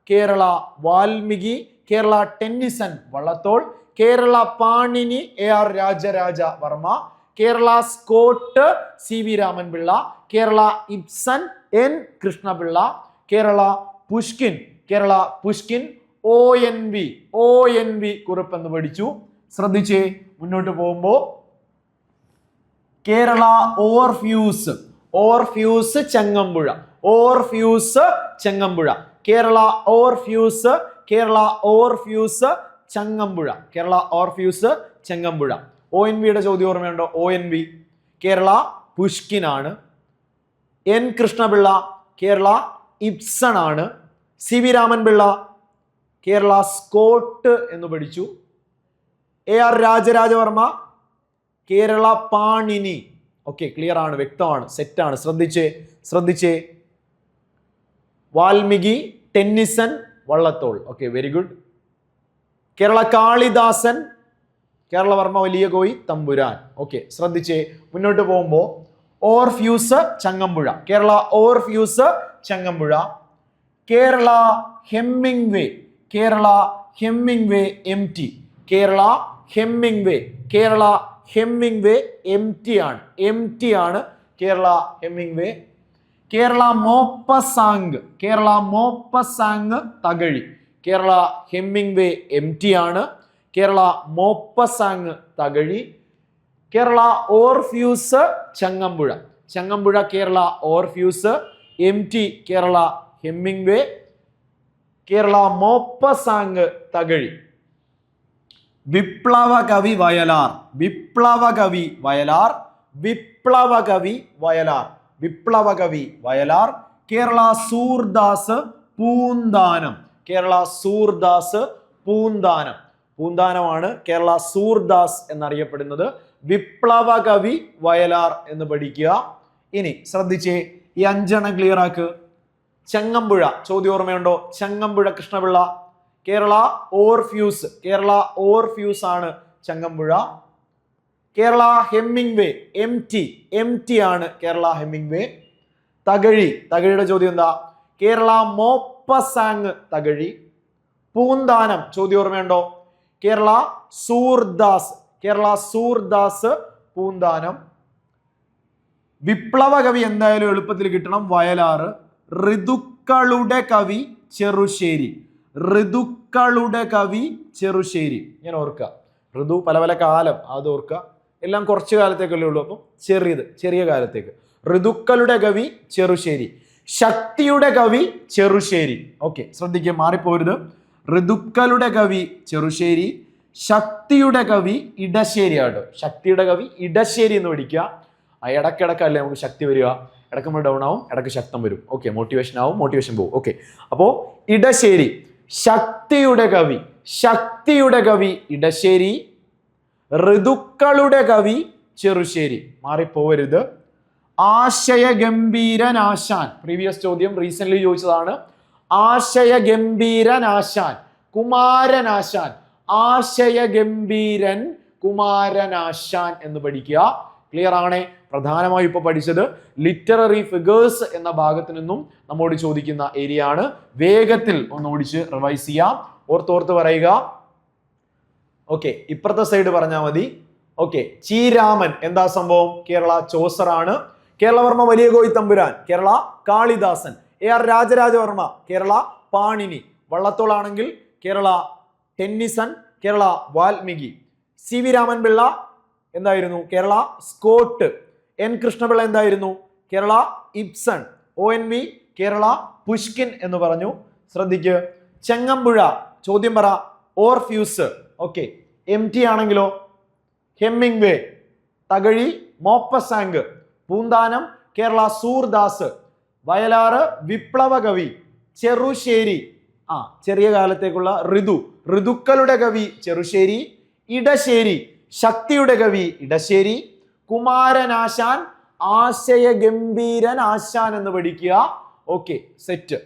Kerala Valmiki, Kerala Tennyson, Vallathol. Kerala Panini AR Rajarajavarma. Kerala Scott CV Raman Pillai. Kerala Ibsen N Krishnapillai. Kerala Pushkin ONV Kurup എന്ന് പഠിച്ചു. ശ്രദ്ധിച്ചേ, മുന്നോട്ട് പോകുമ്പോ കേരള ഓർഫ്യൂസ് ചെങ്ങമ്പുഴ. കേരള ഓർഫ്യൂസ് ചെങ്ങമ്പുഴ. ONVയുടെ ചോദ്യം ഓർമ്മയുണ്ടോ? ONV കേരള പുഷ്കിൻ ആണ്. N കൃഷ്ണപിള്ള കേരള ഇബ്സൺ ആണ്. CV രാമൻ പിള്ള കേരള സ്കോട്ട് എന്ന് പഠിച്ചു. AR Rajarajavarma Kerala Panini. Okay, clear ആണ്, വ്യക്തമാണ്, സെറ്റാണ്. ശ്രദ്ധിച്ചേ. Valmiki, Tennyson, Vallathol. Okay, very good. Kerala Kalidasan, Keralavarma Valiya Koi Thampuran. Okay, ശ്രദ്ധിച്ചേ. മുന്നോട്ട് പോകുമ്പോൾ Orpheus Changampuzha. Kerala Orpheus Changampuzha. Kerala Hemingway MT. Kerala Hemingway MT ആണ്. Kerala Hemingway. Kerala Maupassant Thakazhi. Kerala Hemingway MT ആണ്. Kerala Maupassant Thakazhi. Kerala Orpheus Changampuzha. Kerala Orpheus. MT Kerala Hemingway. Kerala Maupassant Thakazhi. വിപ്ലവ കവി വയലാർ. കേരള സൂർദാസ് പൂന്താനമാണ് കേരള സൂർദാസ് എന്നറിയപ്പെടുന്നത്. വിപ്ലവ കവി വയലാർ എന്ന് പഠിക്കുക. ഇനി ശ്രദ്ധിച്ചേ, ഈ 5 ക്ലിയർ ആക്ക്. ചെങ്ങമ്പുഴ ചോദ്യം ഓർമ്മയുണ്ടോ? ചെങ്ങമ്പുഴ കൃഷ്ണപിള്ള. കേരള ഓർഫ്യൂസ് ആണ് ചെങ്ങമ്പുഴ. കേരള ഹെമ്മിങ്വേ MT ആണ് കേരള ഹെമ്മിങ്വേ. തകഴിയുടെ ചോദ്യം എന്താ? കേരള മോപ്പസാങ് തകഴി. പൂന്താനം ചോദ്യം ഓർമ്മയുണ്ടോ? കേരള സൂർദാസ് പൂന്താനം. വിപ്ലവ കവി എന്തായാലും എളുപ്പത്തിൽ കിട്ടണം, വയലാറ്. ഋതുക്കളുടെ കവി ചെറുശ്ശേരി. ഞാൻ ഓർക്കുക, ഋതു പല കാലം, അത് ഓർക്കുക. എല്ലാം കുറച്ച് കാലത്തേക്കല്ലേ ഉള്ളൂ, അപ്പം ചെറിയ കാലത്തേക്ക്. ഋതുക്കളുടെ കവി ചെറുശ്ശേരി. ശക്തിയുടെ കവി ചെറുശ്ശേരി. ഓക്കെ, ശ്രദ്ധിക്കുക, മാറിപ്പോരുത്. ഋതുക്കളുടെ കവി ചെറുശ്ശേരി, ശക്തിയുടെ കവി ഇടശ്ശേരി ആട്ടോ. ശക്തിയുടെ കവി ഇടശ്ശേരി എന്ന് പഠിക്കുക. ഇടക്കിടക്കല്ലേ നമുക്ക് ശക്തി വരിക, ഇടയ്ക്ക് നമ്മൾ ഡൗൺ ആവും, ഇടയ്ക്ക് ശക്തം വരും. ഓക്കെ, മോട്ടിവേഷൻ ആവും, മോട്ടിവേഷൻ പോകും. ഓക്കെ, അപ്പോ ഇടശ്ശേരി ശക്തിയുടെ കവി ഇടശ്ശേരി, ഋതുക്കളുടെ കവി ചെറുശ്ശേരി. മാറിപ്പോവരുത്. ആശയഗംഭീരനാശാൻ, പ്രീവിയസ് ചോദ്യം റീസെന്റ് ചോദിച്ചതാണ്. ആശയഗംഭീരനാശാൻ, കുമാരനാശാൻ, ആശയഗംഭീരൻ കുമാരനാശാൻ എന്ന് പഠിക്കുക. ക്ലിയർ ആണേ? പ്രധാനമായും ഇപ്പൊ പഠിച്ചത് ലിറ്റററി ഫിഗേഴ്സ് എന്ന ഭാഗത്ത് നിന്നും നമ്മോട് ചോദിക്കുന്ന ഏരിയ ആണ്. വേഗത്തിൽ ഒന്ന് ഓടിച്ച് റിവൈസ് ചെയ്യാം. ഓർത്തോർത്ത് പറയുക. ഓക്കെ, ഇപ്പുറത്തെ സൈഡ് പറഞ്ഞാൽ മതി. ഓക്കെ, ചീരാമൻ എന്താ സംഭവം? കേരള ചോസർ ആണ്. കേരളവർമ്മ വലിയ കോയി തമ്പുരാൻ കേരള കാളിദാസൻ. AR രാജരാജവർമ്മ കേരള പാണിനി. വള്ളത്തോളാണെങ്കിൽ കേരള ടെന്നിസൺ, കേരള വാൽമീകി. CV രാമൻപിള്ള എന്തായിരുന്നു? കേരള സ്കോട്ട്. N കൃഷ്ണപിള്ള എന്തായിരുന്നു? Kerala Ibsen. ONV Kerala Pushkin എന്ന് പറഞ്ഞു. ശ്രദ്ധിക്ക്. ചെങ്ങമ്പുഴ ചോദ്യം പറ. ഓർഫ്യൂസ്. ഓക്കെ, MT ആണെങ്കിലോ? ഹെമ്മിംഗ്വേ. തകഴി മോപ്പസാങ്ക്. പൂന്താനം കേരള സൂർദാസ്. വയലാറ് വിപ്ലവ കവി ചെറുശ്ശേരി. ചെറിയ കാലത്തേക്കുള്ള ഋതുക്കളുടെ കവി ചെറുശ്ശേരി. ഇടശ്ശേരി ശക്തിയുടെ കവി ഇടശ്ശേരി. കുമാരനാശാൻ ആശയഗംഭീരനാശാൻ എന്ന് പഠിക്കുക. Okay, set.